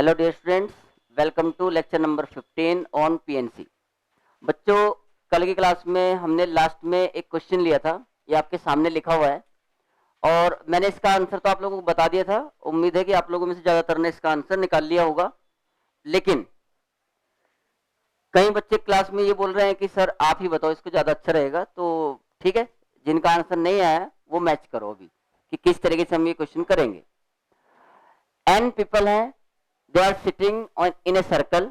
Hello dear students, welcome to lecture number 15 on PNC. बच्चों, कल की क्लास में हमने लास्ट में एक क्वेश्चन लिया था, ये आपके सामने लिखा हुआ है और मैंने इसका आंसर तो आप लोगों को बता दिया था। उम्मीद है कि आप लोगों में से ज़्यादातर ने इसका आंसर निकाल लिया होगा, लेकिन कई बच्चे क्लास में ये बोल रहे हैं कि सर आप ही बताओ, इसको ज़्यादा अच्छा रहेगा। तो ठीक है, जिनका आंसर नहीं आया वो मैच करो अभी कि किस तरीके से हम ये क्वेश्चन करेंगे। n पीपल हैं, they are sitting in a circle.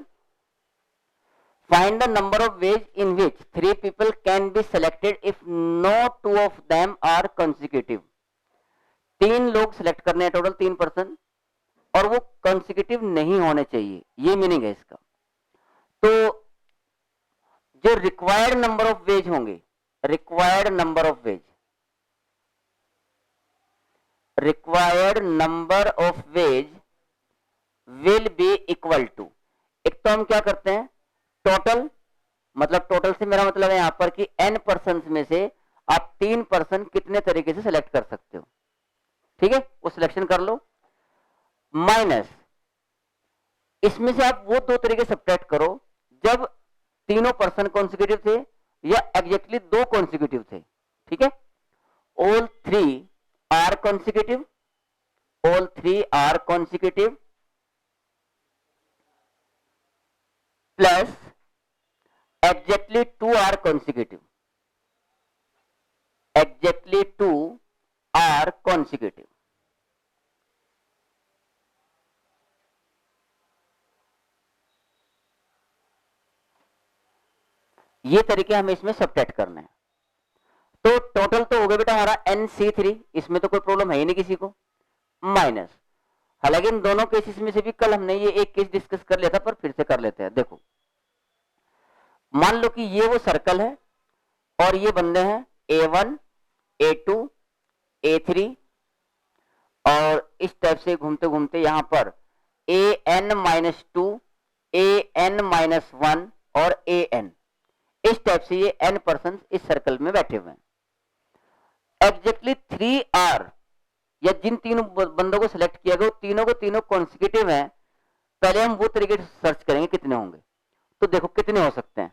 Find the number of ways in which 3 people can be selected if no 2 of them are consecutive. 3 लोग सिलेक्ट करने हैं, टोटल 3 पर्सन, और वो consecutive नहीं होने चाहिए, ये मीनिंग है इसका। तो जो रिक्वायर्ड नंबर ऑफ वेज होंगे, required number of ways will be equal to, एक तो हम क्या करते हैं टोटल, मतलब टोटल से मेरा मतलब है यहां पर कि n पर्सन में से आप 3 पर्सन कितने तरीके से सिलेक्ट कर सकते हो, ठीक है, वो सिलेक्शन कर लो, माइनस इसमें से आप वो 2 तरीके सब्ट्रैक्ट करो जब तीनों पर्सन कॉन्सिक्यूटिव थे या एग्जैक्टली 2 कॉन्सिक्यूटिव थे, ठीक है। All 3 are consecutive, all 3 are consecutive plus exactly 2 are consecutive, exactly 2 are consecutive। ये तरीके हमें इसमें सब्ट्रैक्ट करना है। तो टोटल तो हो गया बेटा हमारा NC3, इसमें तो कोई प्रॉब्लम है ही नहीं किसी को, माइनस, हालांकि इन दोनों केसेस में से भी कल हमने ये एक केस डिस्कस कर लिया था, पर फिर से कर लेते हैं। देखो, मान लो कि ये वो सर्कल है और ये बंदे हैं A1, A2, A3, और इस टाइप से घूमते घूमते यहां पर AN-2, AN-1 और AN, इस टाइप से ये n पर्सन इस सर्कल में बैठे हुए हैं। एग्जैक्टली 3 आर, या जिन तीनों बंदों को सिलेक्ट किया गया तीनों को तीनों कॉन्सिक्यूटिव हैं। पहले हम वो तरीके से सर्च करेंगे कितने होंगे। तो देखो कितने हो सकते हैं,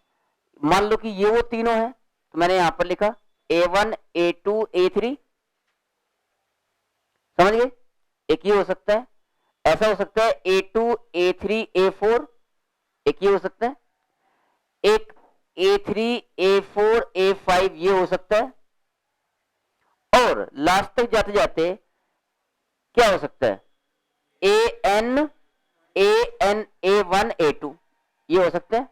मान लो कि ये वो तीनों हैं, तो मैंने यहां पर लिखा A1, A2, A3, समझ गए। एक ये हो सकता है, ऐसा हो सकता है A2, A3, A4, एक ये हो सकता है, एक A3, A4, A5 ये हो सकता है, और लास्ट तक जाते जाते क्या हो सकता है AN, A1, A2 ये हो सकता है।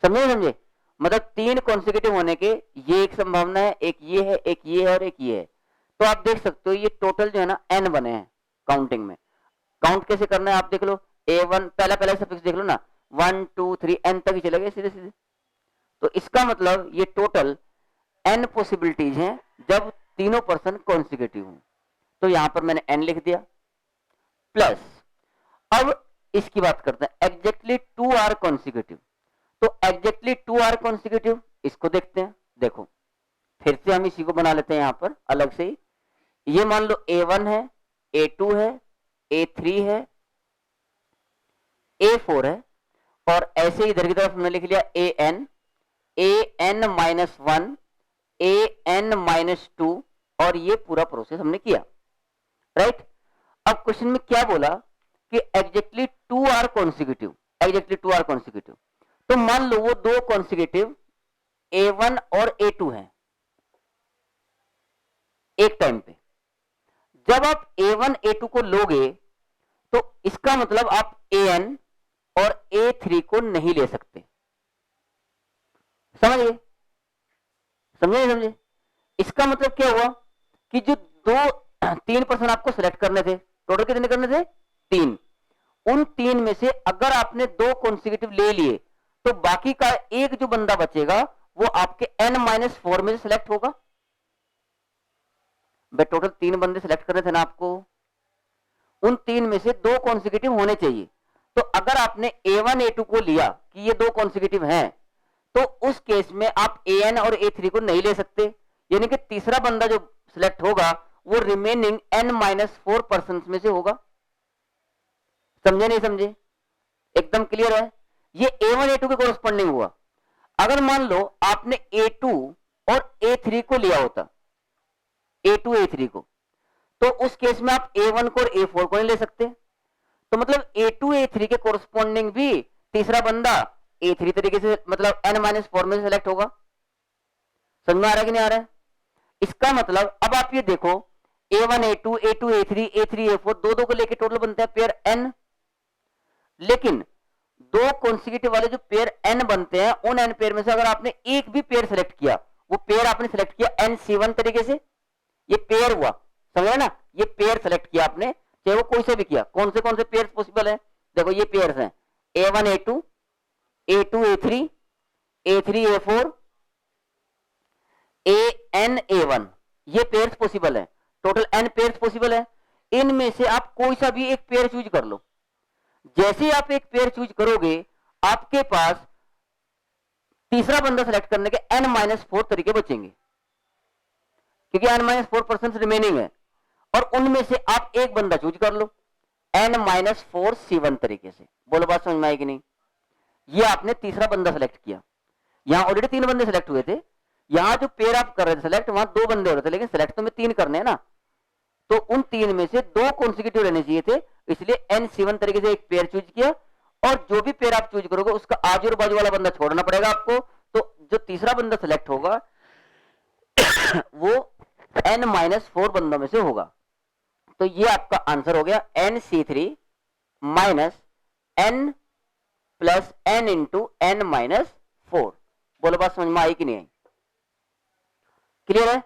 समझे, मतलब 3 कॉन्सिक्यूटिव होने के ये एक संभावना है, एक ये है, एक ये है और एक ये है। तो आप देख सकते हो ये टोटल जो है ना n बने हैं। काउंटिंग में काउंट कैसे करना है आप देख लो, A1 पहला सफिक्स देख लो ना, 1 2 3 n तक ही चले गए सीधे सीधे। तो इसका मतलब ये टोटल n पॉसिबिलिटीज हैं जब तीनों पर्सन कॉन्सिक्यूटिव हों। तो यहां पर मैंने n लिख दिया, प्लस अब इसकी बात करते हैं एग्जैक्टली 2 आर कॉन्सिक्यूटिव। तो एग्जैक्टली 2 आर कॉन्सिक्यूटिव, इसको देखते हैं। देखो फिर से हम इसी को बना लेते हैं यहां पर अलग से ही। ये मान लो A1 है, A2 है, A3 है, A4 है, और ऐसे इधर की तरफ हमने लिख लिया AN, AN-1, AN-2, और ये पूरा प्रोसेस हमने किया, राइट। अब क्वेश्चन में क्या बोला कि exactly 2 are consecutive, exactly 2 are consecutive. तो मान लो वो 2 कॉन्सिक्यूटिव A1 और A2 हैं एक टाइम पे। जब आप A1, A2 को लोगे तो इसका मतलब आप AN और A3 को नहीं ले सकते। समझिए, समझे। इसका मतलब क्या हुआ कि जो 3 पर्सन आपको सिलेक्ट करने थे, टोटल कितने करने थे 3, उन 3 में से अगर आपने 2 कॉन्सिक्यूटिव ले लिए तो बाकी का एक जो बंदा बचेगा वो आपके n-4 में से सिलेक्ट होगा। भाई टोटल 3 बंदे सिलेक्ट करने थे ना आपको, उन 3 में से 2 कॉन्सिक्यूटिव होने चाहिए। तो अगर आपने A1, A2 को लिया कि ये 2 कॉन्सिक्यूटिव हैं, तो उस केस में आप AN और A3 को नहीं ले सकते, यानी कि तीसरा बंदा जो सिलेक्ट होगा वो रिमेनिंग n-4 पर्सन में से होगा। समझे नहीं समझे? एकदम क्लियर है? ये A1 A2 के कोरस्पॉन्डिंग हुआ। अगर मान लो आपने A2 और A3 को लिया होता, A2 A3 को, तो उस केस में आप A1 को और A4 को नहीं ले सकते। तो मतलब A2 A3 के कोरस्पॉन्डिंग भी तीसरा बंदा A3 तरीके से मतलब n-4 में सेलेक्ट होगा। समझ में आ रहा है कि नहीं आ रहा है? इसका मतलब अब आप ये देखो A1 A2 A2 A3 A3 A4 दो को लेके टोटल बनते हैं पेयर n, लेकिन दो कॉन्सिक्यूटिव वाले जो पेयर n बनते हैं उन n पेयर में से अगर आपने एक भी पेयर सेलेक्ट किया, वो पेयर आपने सेलेक्ट किया nc1 तरीके से, ये पेयर हुआ, समझ ना? ये पेयर सेलेक्ट किया आपने, चाहे वो कोई से भी किया। कौन से पेयर पॉसिबल है? देखो ये पेयर्स हैं A1 A2 A2 A3 A3 A4 AN A1, ये पेयर्स पॉसिबल है। टोटल n पेयर्स पॉसिबल है। इनमें से आप कोई सा भी एक पेयर चूज कर लो। जैसे आप एक पेयर चूज करोगे आपके पास तीसरा बंदा सेलेक्ट करने के n-4 तरीके बचेंगे, क्योंकि n-4% रिमेनिंग है, और उनमें से आप एक बंदा चूज कर लो n-4 C1 तरीके से। बोलो बात समझ में आएगी नहीं? ये आपने तीसरा बंदा सेलेक्ट किया। यहां ऑलरेडी 3 बंदे सेलेक्ट हुए थे, यहां जो पेयर आप कर रहे थे सेलेक्ट, वहां 2 बंदे हो रहे थे, लेकिन सेलेक्ट तो में 3 करने हैं ना, तो उन 3 में से 2 कॉन्सिक्यूटिव रहने चाहिए थे, इसलिए n-7 तरीके से एक पेयर चूज किया। और जो भी पेयर आप चूज करोगे उसका आजू और बाजू वाला बंदा छोड़ना पड़ेगा आपको, तो जो तीसरा बंदा सेलेक्ट होगा वो n-4 बंदों में से होगा। तो ये आपका आंसर हो गया nc3 minus n plus n into n-4। बोलो बात समझ में आई कि नहीं आई? क्लियर है?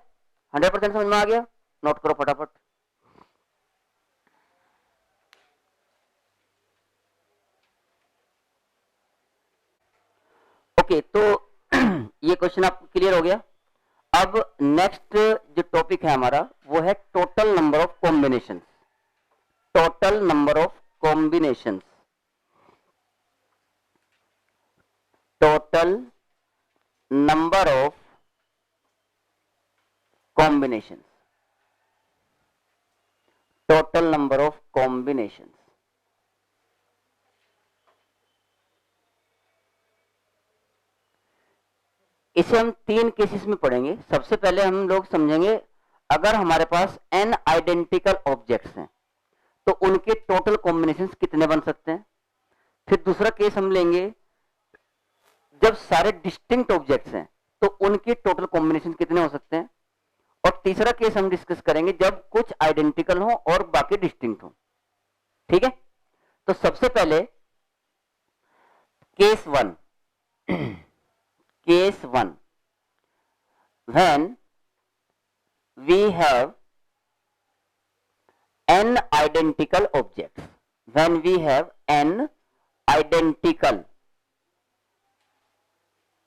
100% समझ में आ गया? नोट करो फटाफट। ओके, तो ये क्वेश्चन आपको क्लियर हो गया। अब नेक्स्ट जो टॉपिक है हमारा वो है total number of combinations. Total number of combinations, total number of combinations, total number of combinations. इसे हम 3 केसेस में पढ़ेंगे। सबसे पहले हम लोग समझेंगे अगर हमारे पास n आइडेंटिकल ऑब्जेक्ट्स हैं तो उनके टोटल कॉम्बिनेशंस कितने बन सकते हैं। फिर दूसरा केस हम लेंगे जब सारे डिस्टिंक्ट ऑब्जेक्ट्स हैं तो उनके टोटल कॉम्बिनेशन कितने हो सकते हैं। और तीसरा केस हम डिस्कस करेंगे जब कुछ आइडेंटिकल हो और बाकी डिस्टिंक्ट हो। ठीक है, तो सबसे पहले case 1, case 1, when we have n identical objects, when we have n identical,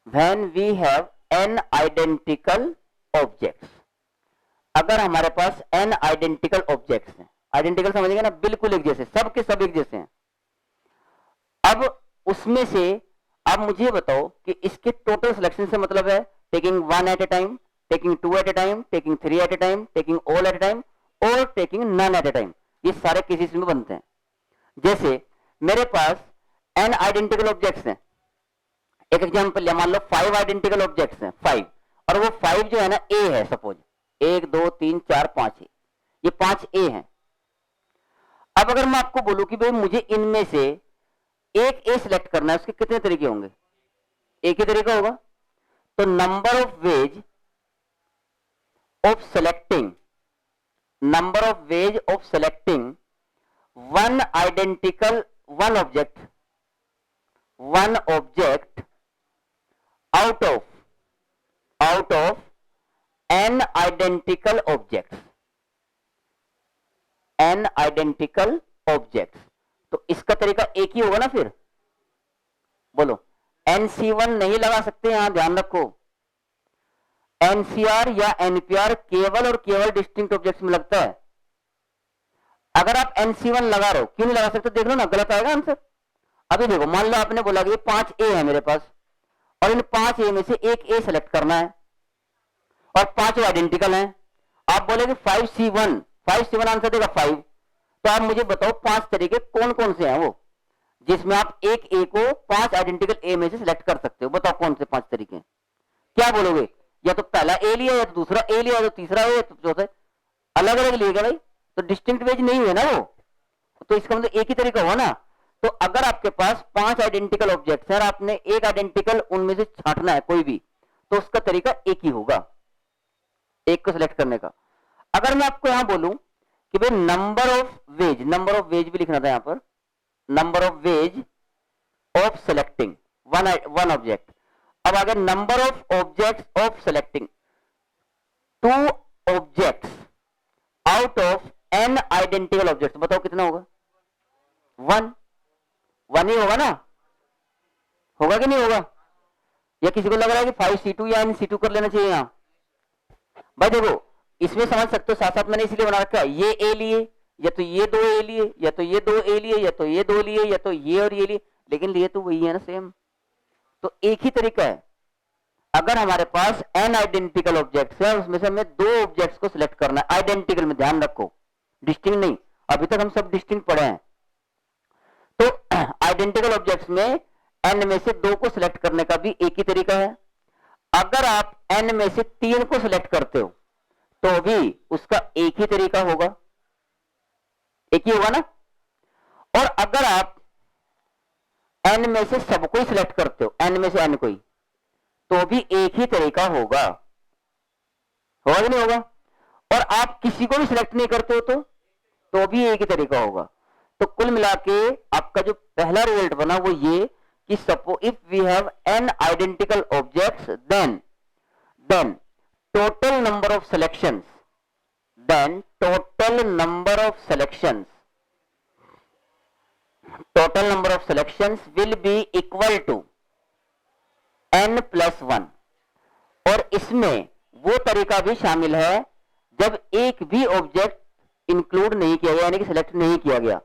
when we have n identical objects, अगर हमारे पास n आइडेंटिकल ऑब्जेक्ट्स हैं, आइडेंटिकल समझेंगे ना, बिल्कुल एक जैसे, सब के सब एक जैसे हैं। अब उसमें से आप मुझे बताओ कि इसके टोटल सिलेक्शन से मतलब है taking 1 at a time, taking 2 at a time, taking 3 at a time, taking all at a time और taking none at a time. ये सारे केसेस में बनते हैं। जैसे मेरे पास n आइडेंटिकल ऑब्जेक्ट्स हैं, एक एग्जांपल लिया, मान लो 5 आइडेंटिकल ऑब्जेक्ट्स हैं, 5, और वो 5 जो है ना A है, सपोज 1 2 3 4 5 ये 5 A हैं। अब अगर मैं आपको बोलूं कि भाई मुझे इनमें से एक ए सिलेक्ट करना है, उसके कितने तरीके होंगे? एक ही तरीका होगा। तो number of ways of selecting, number of ways of selecting one identical, one object out of n identical objects, n identical objects. तो इसका तरीका एक ही होगा ना फिर? बोलो, NC1 नहीं लगा सकते, यहां ध्यान रखो। NCR या NPR केवल और केवल डिस्टिंक्ट ऑब्जेक्ट्स में लगता है। अगर आप NC1 लगा रहे हो, क्यों नहीं लगा सकते? देख लो ना, गलत आएगा आंसर। अभी देखो, मान लो आपने बोला कि 5 A है मेरे पास और इन 5 A में से एक A सेलेक्ट करना है और 5 आइडेंटिकल हैं। आप बोलेगे 5C1 आंसर देगा 5, तो आप मुझे बताओ 5 तरीके कौन कौन से हैं वो, जिसमें आप एक ए को 5 आइडेंटिकल ए में से सिलेक्ट कर सकते हो। बताओ कौन से 5 तरीके हैं? क्या बोलोगे? या तो पहला ए लिया, या तो दूसरा ए लिया, या तो तीसरा ए, या तो चौथा। अलग अलग लिएगा भाई, तो डिस्टिंक्ट वेज नहीं हुए ना वो, तो इसका मतलब एक ही तरीका हुआ ना। तो अगर आपके पास 5 आइडेंटिकल ऑब्जेक्ट्स हैं और आपने एक आइडेंटिकल उनमें से छांटना है कोई भी, तो उसका तरीका एक ही होगा, एक को सिलेक्ट करने का। अगर मैं आपको यहां बोलूं कि भाई नंबर ऑफ वेज भी लिखना था यहां पर, number of ways of selecting one object. अब अगर number of objects of selecting 2 objects out of n identical objects, बताओ कितना होगा? 1 ही होगा ना, होगा कि नहीं होगा? या किसी को लग रहा है कि 5c2 या nc2 कर लेना चाहिए यहां? भाई देखो, इसमें समझ सकते हो, साथ साथ मैंने इसलिए बना रखा है, ये ए लिए, या तो ये 2 ए लिए, या तो ये 2 ए लिए, या तो ये 2 लिए, या तो ये और ये लिए, लेकिन लिए तो वही है ना, सेम। तो एक ही तरीका है। अगर हमारे पास n आइडेंटिकल ऑब्जेक्ट्स है, उसमें से हमें 2 ऑब्जेक्ट्स को सिलेक्ट करना है, आइडेंटिकल में, ध्यान रखो, डिस्टिंक्ट नहीं। अभी तक हम सब डिस्टिंक्ट पढ़े हैं। तो आइडेंटिकल ऑब्जेक्ट्स में n में से 2 को सिलेक्ट करने का भी एक ही तरीका है। अगर आप n में से 3 को सिलेक्ट करते हो तो भी उसका एक ही तरीका होगा, एक ही होगा ना। और अगर आप n में से सबको ही सिलेक्ट करते हो, n में से n कोई, तो भी एक ही तरीका होगा कि नहीं होगा? और आप किसी को भी सिलेक्ट नहीं करते हो तो भी एक ही तरीका होगा। तो कुल मिला के आपका जो पहला रिजल्ट बना वो ये कि suppose if we have n identical objects then total number of selections will be equal to n plus 1। और इसमें वो तरीका भी शामिल है जब एक भी ऑब्जेक्ट इंक्लूड नहीं किया गया, यानी कि सिलेक्ट नहीं किया गया।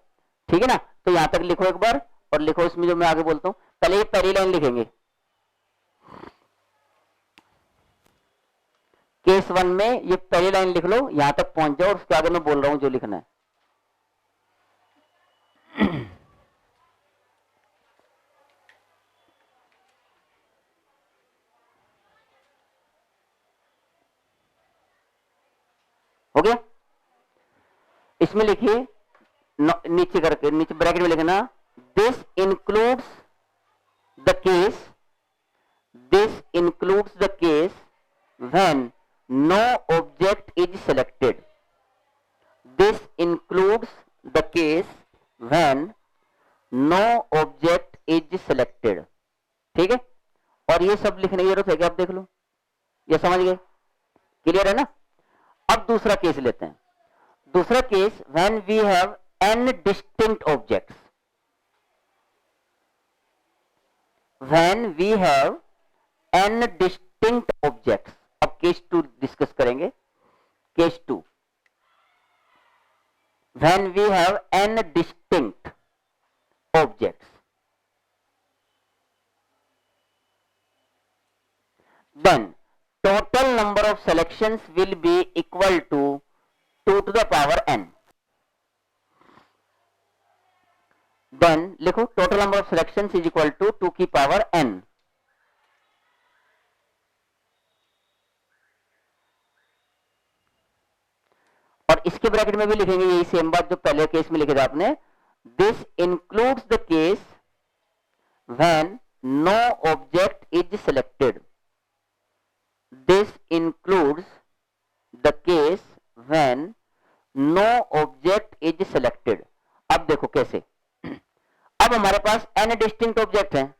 ठीक है ना? तो यहां तक लिखो एक बार, और लिखो इसमें जो मैं आगे बोलता हूं। पहले ये पहली लाइन लिखेंगे, केस 1 में ये पहली लाइन लिख लो, यहां तक पहुंच जाओ, और उसके आगे मैं बोल रहा हूं जो लिखना है। हो गया? इसमें लिखिए, नीचे करके, नीचे ब्रैकेट में लिखना, this includes the case when no object is selected। this includes the case when no object is selected। ठीक है? और ये सब लिखने की जरूरत है कि आप देख लो, ये समझ गए? क्लियर है ना? अब दूसरा केस लेते हैं। दूसरा case, when we have n distinct objects, when we have n distinct objects। अब केस 2 डिस्कस करेंगे। Case 2, when we have n distinct objects, then total number of selections will be equal to 2 to the power n। then लिखो, total number of selections is equal to 2 की power n। और इसके bracket में भी लिखेंगे यही same बात जो पहले केस में लिखे थे आपने। This includes the case when no object is selected. This includes the case when no object is selected. अब देखो कैसे। अब हमारे पास n डिस्टिंक्ट ऑब्जेक्ट हैं,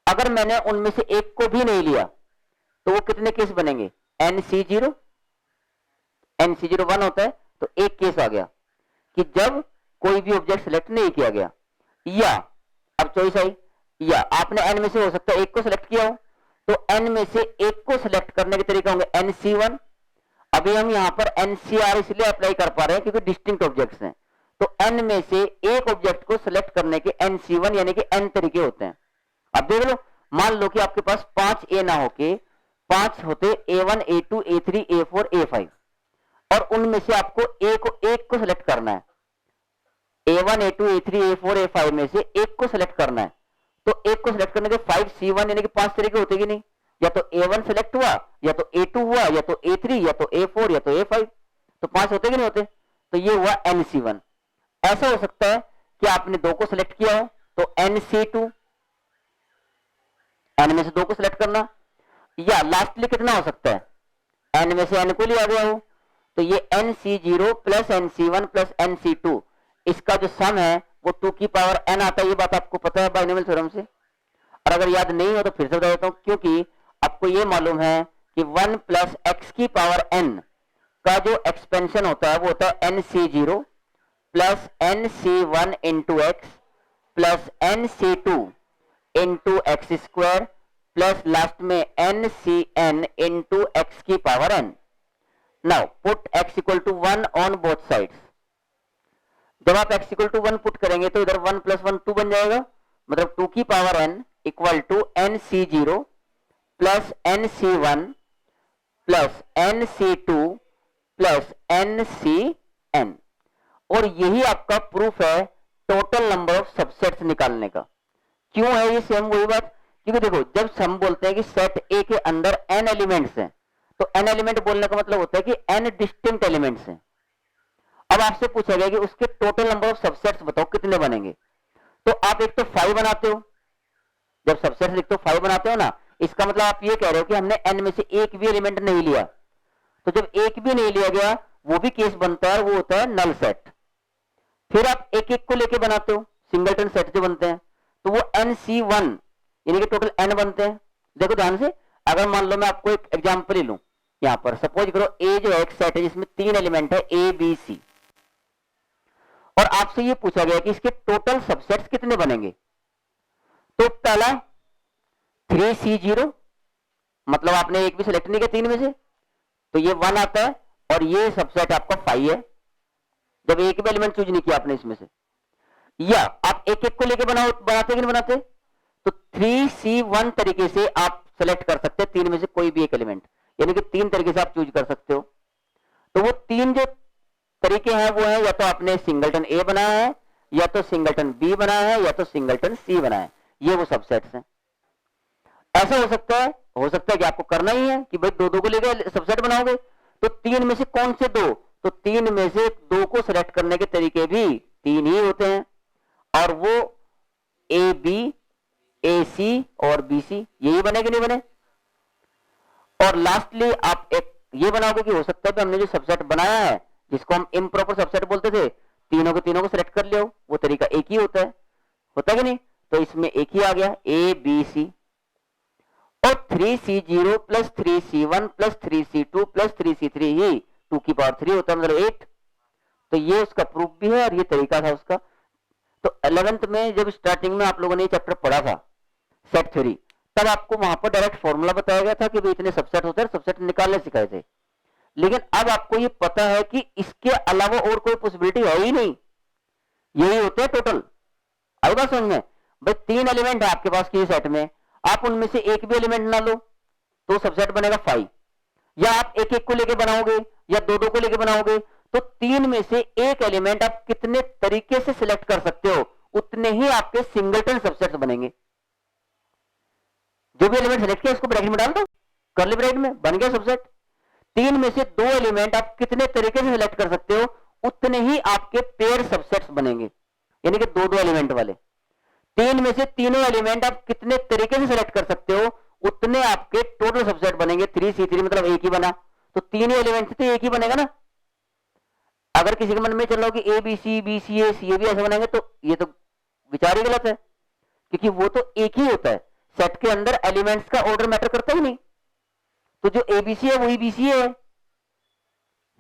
अगर मैंने उनमें से एक को भी नहीं लिया तो वो कितने केस बनेंगे? nc0 1 होता है, तो एक केस आ गया कि जब कोई भी ऑब्जेक्ट सिलेक्ट नहीं किया गया, या अब चॉइस आई, या आपने n में से हो सकता है एक को सिलेक्ट किया हो, तो n में से एक को सिलेक्ट करने के तरीके होंगे nc1। अभी हम यहां पर ncr इसलिए अप्लाई कर पा रहे हैं क्योंकि डिस्टिंक्ट ऑब्जेक्ट्स हैं, तो n में से एक ऑब्जेक्ट को सिलेक्ट करने के nc1 यानी कि n तरीके होते हैं। अब देख लो, मान लो कि आपके पास 5 ए ना होके 5 होते, a1 a2 a3 a4 a5, और उनमें से आपको एक को सिलेक्ट करना है। A1 A2 A3 A4 A5 में से एक को सिलेक्ट करना है, तो एक को सिलेक्ट करने के 5C1 यानी कि 5 तरीके होते कि नहीं, या तो A1 सिलेक्ट हुआ, या तो A2 हुआ, या तो A3, या तो A4, या तो A5, तो 5 होते कि नहीं होते, तो ये हुआ NC1। ऐसा हो सकता है कि आपने 2 को सिलेक्ट किया हो तो NC2, N में से 2 को सिलेक्ट करना, या लास्टली कितना हो सकता है, N में से N को लिया गया हो, तो ये NC0 plus NC1 plus NC2, इसका जो सम है वो 2 की पावर n आता है। ये बात आपको पता है बाइनोमियल थ्योरम से, और अगर याद नहीं हो तो फिर से बता देता हूं, क्योंकि आपको ये मालूम है कि 1 प्लस एक्स की पावर n का जो एक्सपेंशन होता है वो होता है NC0 plus NC1 into x plus NC2 into x square plus last में NCn इंटू एक्स की power n। Now put x equal to 1 on both sides. जब आप x इक्वल टू 1 पुट करेंगे तो इधर 1 प्लस 1 2 बन जाएगा, मतलब 2 की power n equal to NC0 plus NC1 plus NC2 plus NCn। और यही आपका प्रूफ है टोटल नंबर ऑफ सबसेट्स निकालने का। क्यों है ये सेम वही बात, क्योंकि देखो जब हम बोलते हैं कि सेट ए के अंदर n एलिमेंट्स हैं, तो n एलिमेंट बोलने का मतलब होता है कि n डिस्टिंक्ट एलिमेंट्स हैं। अब आपसे पूछा गया कि उसके टोटल नंबर ऑफ सबसेट्स बताओ कितने बनेंगे, तो आप एक तो 5 बनाते हो, जब सबसेट्स लिखते हो 5 बनाते हो ना, इसका मतलब आप ये कह रहे हो कि हमने n में से एक भी एलिमेंट नहीं लिया। तो जब एक भी नहीं लिया गया वो भी केस बनता है, वो होता है नल सेट। फिर आप एक एक को लेके बनाते हो, सिंगलटन सेट जो बनते हैं, तो वो NC1 यानी कि टोटल n बनते हैं। देखो ध्यान से, अगर मान लो मैं आपको एक एग्जांपल ले लूं, यहां पर सपोज करो A जो है एक सेट है जिसमें 3 एलिमेंट है A B C, और आपसे ये पूछा गया कि इसके टोटल सबसेट्स कितने बनेंगे। तो पहला 3C0, मतलब आपने एक भी सिलेक्ट नहीं किया 3 में से, तो ये 1 आता है, और ये सबसेट आपका 5 है जब एक भी एलिमेंट चूज नहीं किया आपने इसमें से। या आप एक एक को लेके बनाते कि नहीं बनाते, तो 3C1 तरीके से आप सेलेक्ट कर सकते हैं 3 में से कोई भी एक एलिमेंट, यानी कि 3 तरीके से आप चूज कर सकते हो। तो वो 3 जो तरीके हैं वो है, या तो आपने सिंगलटन ए बनाया है, या तो सिंगलटन बी बनाया है, या तो सिंगलटन सी बनाया है, ये वो सबसेट्स हैं। ऐसा हो सकता है कि आपको करना ही है कि भाई 2-2 को लेकर सबसेट बनाओगे, तो 3 में से कौन से 2, तो 3 में से 2 को सिलेक्ट करने के तरीके भी 3 ही होते हैं, और वो ए बी ए सी और बी सी, यही बने कि नहीं बने। और लास्टली आप एक ये बनाओगे कि हो सकता है कि हमने जो सबसेट बनाया है जिसको हम इम्प्रॉपर सबसेट बोलते थे, तीनों को सिलेक्ट कर लिया, वो तरीका एक ही होता है कि नहीं, तो इसमें एक ही आ गया ए बी सी। और 3C0 plus 3C1 plus 3C2 plus 3C3 ही 2 की पावर 3 होता है, मतलब 8। तो ये उसका प्रूफ भी है और ये तरीका था उसका। तो 11th में जब स्टार्टिंग में आप लोगों ने ये चैप्टर पढ़ा था सेट थ्योरी, तब आपको वहां पर डायरेक्ट फॉर्मूला बताया गया था कि भाई इतने सबसेट होते हैं, सबसेट निकालने सिखाए थे। लेकिन अब आपको ये पता है कि इसके अलावा और कोई पॉसिबिलिटी है ही नहीं, यही होते हैं टोटल। आई बात समझ में, भाई 3 एलिमेंट है आपके पास किसी सेट में, आप उनमें से एक भी एलिमेंट ना लो तो सबसेट बनेगा 5, या आप एक एक को लेके बनाओगे या 2-2 को लेके बनाओगे, तो 3 में से एक एलिमेंट आप कितने तरीके से सिलेक्ट कर सकते हो, उतने ही आपके सिंगलटन सबसेट्स बनेंगे। जो भी एलिमेंट सिलेक्ट किया उसको ब्रैकेट में डाल दो, कर्ली ब्रैकेट में, बन गया सबसेट। 3 में से 2 एलिमेंट आप कितने तरीके से सिलेक्ट कर सकते हो, उतने ही आपके पेयर सबसेट्स बनेंगे, यानी कि 2-2 एलिमेंट वाले। 3 में से तीनों एलिमेंट आप कितने तरीके से सिलेक्ट कर सकते हो, उतने आपके टोटल सबसेट बनेंगे। 3C3 मतलब एक ही बना, तो 3 एलिमेंट से तो एक ही बनेगा ना। अगर किसी के मन में चल रहा हो कि A B C B C ए सी भी ऐसे बनेंगे, तो ये तो विचार ही गलत है, क्योंकि वो तो एक ही होता है। सेट के अंदर एलिमेंट्स का ऑर्डर मैटर करता ही नहीं, तो जो एबीसी है वही बीसी है,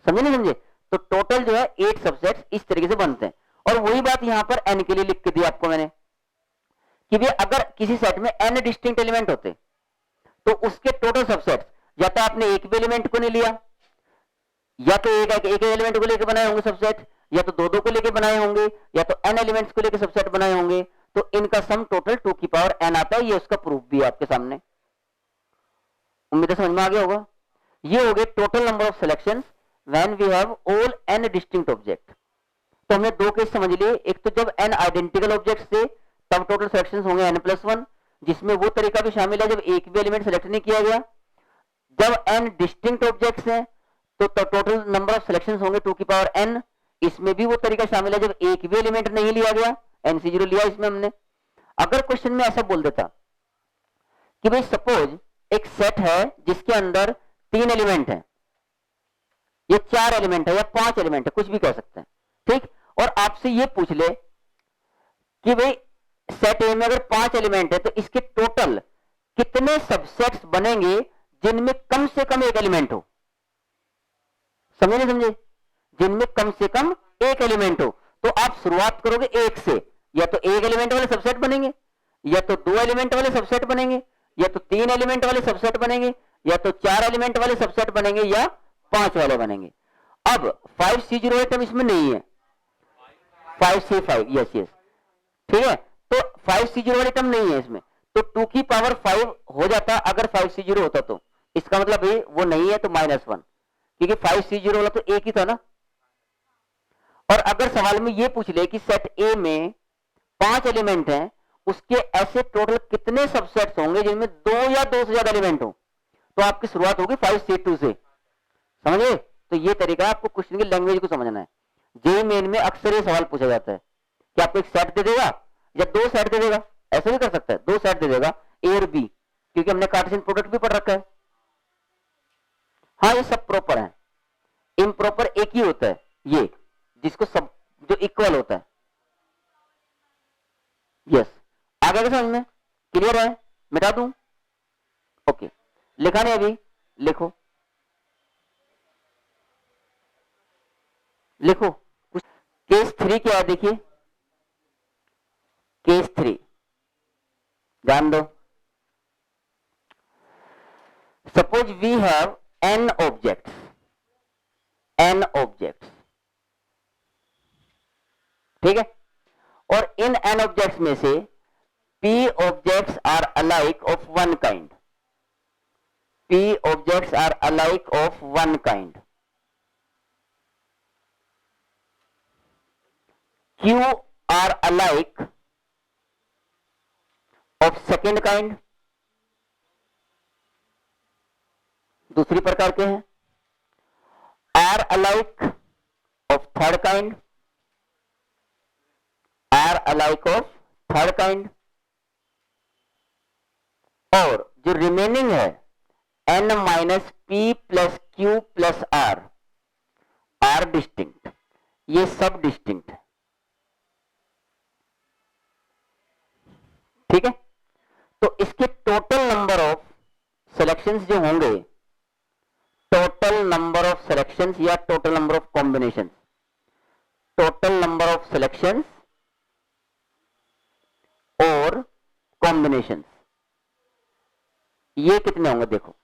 समझे नहीं समझे। तो टोटल जो है 8 सबसेट्स इस तरीके से बनते हैं। और वही बात यहां पर एन के लिए लिख के दी आपको मैंने कि भी अगर किसी सेट में एन डिस्टिंक्ट एलिमेंट होते तो उसके टोटल सबसेट्स, या तो आपने एक भी एलिमेंट को नहीं लिया, या तो एक एलिमेंट को लेकर बनाए होंगे सबसेट, या तो 2-2 को लेकर बनाए होंगे, या तो n एलिमेंट्स को लेकर सबसेट बनाए होंगे, तो इनका सम टोटल 2 की पावर n आता है। ये उसका प्रूफ भी है आपके सामने, उम्मीद है समझ में आ गया होगा। ये हो गए total number of selections when we have all n distinct object. तो हमने दो केस समझ लिए, एक तो जब n आइडेंटिकल ऑब्जेक्ट्स थे तब टोटल सिलेक्शन होंगे n+1, जिसमें वो तरीका भी शामिल है जब एक भी एलिमेंट सेलेक्ट नहीं किया गया। जब n डिस्टिंक्ट ऑब्जेक्ट्स हैं तो टोटल नंबर ऑफ सिलेक्शंस होंगे 2 की पावर n, इसमें भी वो तरीका शामिल है जब एक भी एलिमेंट नहीं लिया गया, n0 लिया इसमें हमने। अगर क्वेश्चन में ऐसा बोल देता कि भाई सपोज एक सेट है जिसके अंदर 3 एलिमेंट है, ये 4 एलिमेंट है या 5 एलिमेंट है, कुछ भी कह सकते हैं, ठीक, और आपसे ये पूछ ले कि भाई सेट ए में अगर 5 एलिमेंट है तो इसके टोटल कितने सबसेट्स बनेंगे जिनमें कम से कम एक एलिमेंट हो। समझे नहीं समझे? जिनमें कम से कम एक एलिमेंट हो, तो आप शुरुआत करोगे एक से, या तो एक एलिमेंट वाले सबसेट बनेंगे, या तो 2 एलिमेंट वाले सबसेट बनेंगे, या तो 3 एलिमेंट वाले सबसेट बनेंगे, या तो 4 एलिमेंट वाले सबसेट बनेंगे, या 5 वाले बनेंगे। अब 5C0 आइटम इसमें नहीं है, 5C5, यस यस, ठीक है, तो 5C0 वाली टर्म नहीं है इसमें, तो 2 की पावर 5 हो जाता अगर 5C0 होता तो। इसका मतलब भाई वो नहीं है तो -1, क्योंकि 5C0 वाला तो एक ही था ना। और अगर सवाल में ये पूछ ले कि सेट ए में 5 एलिमेंट हैं, उसके ऐसे टोटल कितने सबसेट्स होंगे जिनमें 2 या 2 से ज्यादा एलिमेंट हो, तो आपकी शुरुआत होगी 5C2 से। समझे? तो ये तरीका आपको क्वेश्चन की लैंग्वेज को समझना है। जेईई मेन में अक्सर ये सवाल पूछा जाता है कि आपको एक सेट दे देगा या 2 सेट दे देगा, ऐसा भी कर सकता है, 2 सेट दे देगा ए और बी, क्योंकि हमने कार्टेशियन प्रोडक्ट भी पढ़ रखा है। हाँ ये सब प्रॉपर है, इम्प्रॉपर एक ही होता है ये, जिसको सब जो इक्वल होता है। यस, आ गया समझ में? क्लियर है? मिटा दूं? ओके, लिखा नहीं अभी? लिखो लिखो। केस 3 क्या है देखिए, केस 3 ध्यान दो। Suppose we have n objects, ठीक है, और इन n ऑब्जेक्ट्स में से p objects are alike of one kind, p objects are alike of one kind, q are alike of second kind, दूसरी प्रकार के हैं, are alike of third kind, are alike of third kind, और जो remaining है n minus p plus q plus r, are distinct, ये सब distinct है। ठीक है, तो इसके टोटल नंबर ऑफ सिलेक्शंस जो होंगे, टोटल नंबर ऑफ सिलेक्शंस या total number of combinations, total number of selections और कॉम्बिनेशंस, ये कितने होंगे देखो।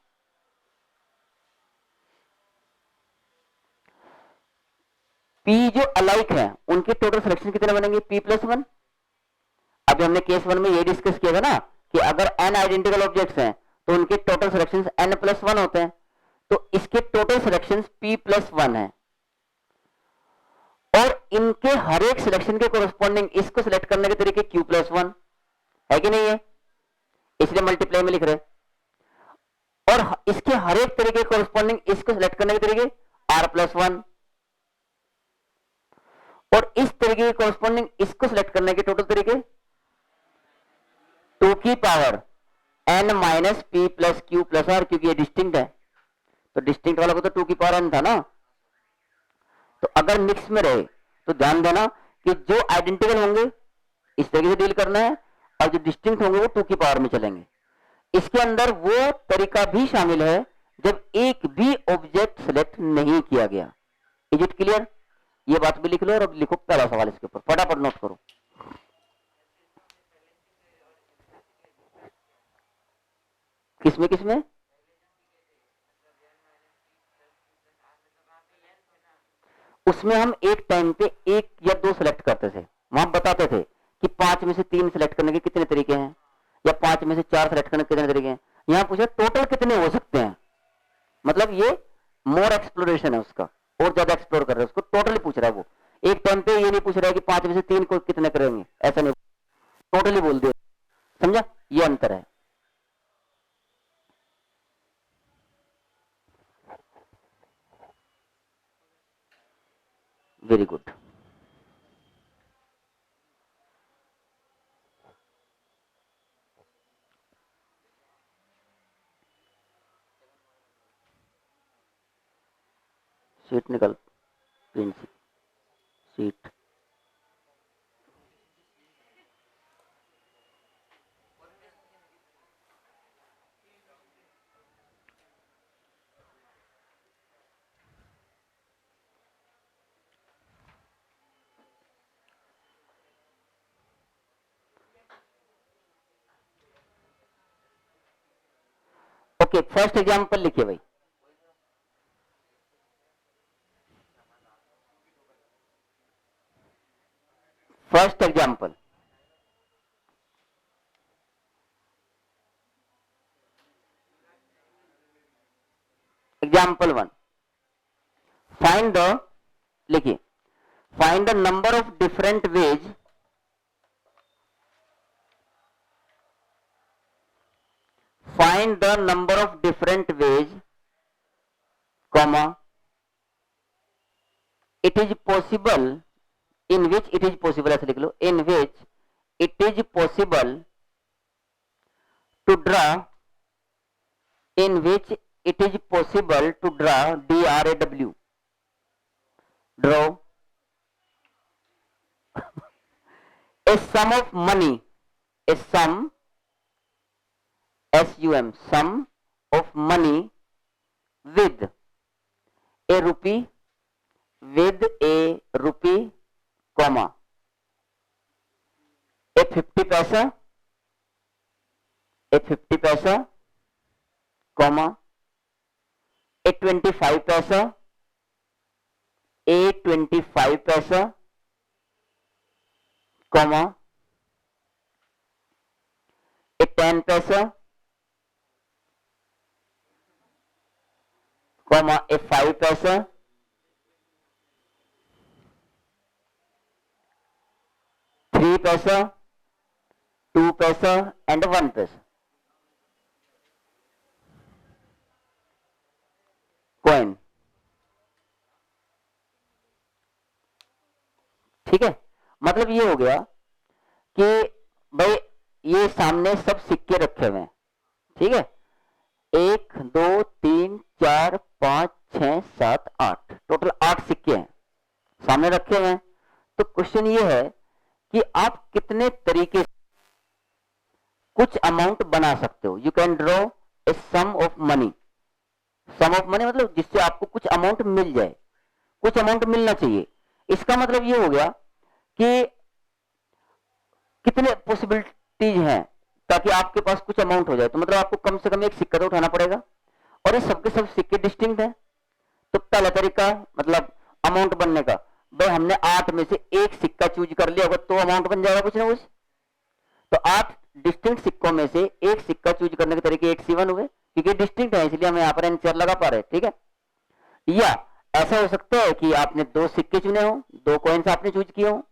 P जो अलाइक है उनके टोटल सिलेक्शन कितने बनेंगे? P+1। अभी हमने केस 1 में ये डिस्कस किया था ना कि अगर n आइडेंटिकल ऑब्जेक्ट्स हैं तो उनके टोटल सिलेक्शंस n+1 होते हैं, तो इसके टोटल सिलेक्शंस P+1 है, और इनके हर एक सिलेक्शन के कोरस्पॉन्डिंग इसको सिलेक्ट करने के तरीके Q+1 है कि नहीं है, इसलिए मल्टीप्लाई में लिख रहे हैं, और इसके हर एक तरीके कोरस्पॉन्डिंग इसको सिलेक्ट करने के तरीके R+1, और इस तरीके के कोरस्पॉन्डिंग इसको सिलेक्ट करने के टोटल तरीके 2 की power n minus p plus q plus r, क्योंकि ये डिस्टिंक्ट है, तो डिस्टिंक्ट वाला को तो 2 की पावर n था ना। तो अगर मिक्स में रहे तो ध्यान देना कि जो आइडेंटिकल होंगे इस तरीके से डील करना है, और जो डिस्टिंक्ट होंगे वो 2 की पावर में चलेंगे। इसके अंदर वो तरीका भी शामिल है जब एक भी ऑब्जेक्ट सिलेक्ट नहीं किया गया। Is it clear? ये बात भी लिख लो, और अब लिखो पहला सवाल इसके ऊपर, फटाफट नोट करो। किसमें किसमें? उसमें हम एक टाइम पे 1 या 2 सिलेक्ट करते थे, वहां बताते थे कि 5 में से 3 सिलेक्ट करने के कितने तरीके हैं, या 5 में से 4 सिलेक्ट करने के कितने तरीके हैं। यहां पूछा टोटल कितने हो सकते हैं, मतलब ये मोर एक्सप्लोरेशन है उसका, और ज्यादा एक्सप्लोर कर रहे हैं उसको, टोटली पूछ रहा है वो। एक टाइम पे ये नहीं पूछ रहा है कि 5 में से 3 को कितने करेंगे, ऐसा नहीं, टोटली बोल दिया। समझा, ये अंतर है। Very good. सीट निकल, प्रिंसिप सीट। ओके, फर्स्ट एग्जांपल लिखिए भाई। First example, example 1, find the, लिखिए, find the number of different ways find the number of different ways, comma, it is possible, in which it is possible, ऐसे लिख लो, in which it is possible to draw, in which it is possible to draw, DRAW, draw a sum of money, a sum, SUM, sum of money with a rupee, with a rupee, comma, a 50 paisa, a 50 paisa, comma, a 25 paisa, a 25 paisa, comma, a 10 paisa, comma, a 5 paisa, three पैसा, 2 पैसा and 1 पैसा। Coin, ठीक है। मतलब ये हो गया कि भाई ये सामने सब सिक्के रखे हुए हैं, ठीक है, 1 2 3 4 5 6 7 8, टोटल 8 सिक्के हैं सामने रखे हुए हैं। तो क्वेश्चन ये है कि आप कितने तरीके से कुछ अमाउंट बना सकते हो। You can draw a sum of money, sum of money मतलब जिससे आपको कुछ अमाउंट मिल जाए, कुछ अमाउंट मिलना चाहिए। इसका मतलब ये हो गया कि कितने पॉसिबिलिटीज हैं ताकि आपके पास कुछ अमाउंट हो जाए। तो मतलब आपको कम से कम एक सिक्का तो उठाना पड़ेगा, और ये सबके सब सिक्के डिस्टिंक्ट हैं। तो पहला तरीका मतलब अमाउंट बनने का, भाई हमने 8 में से एक सिक्का चूज कर लिया होगा तो अमाउंट बन जाएगा कुछ ना कुछ। तो 8 डिस्टिंक्ट सिक्कों में से एक सिक्का चूज करने के तरीके 8 C1 हुए, क्योंकि डिस्टिंक्ट है इसलिए हम यहाँ पर एनसीआर लगा पा रहे हैं, ठीक है। या ऐसा हो सकता है कि आपने 2 सिक्के चुने हो, 2 कॉइन्स आपने चूज किए हो,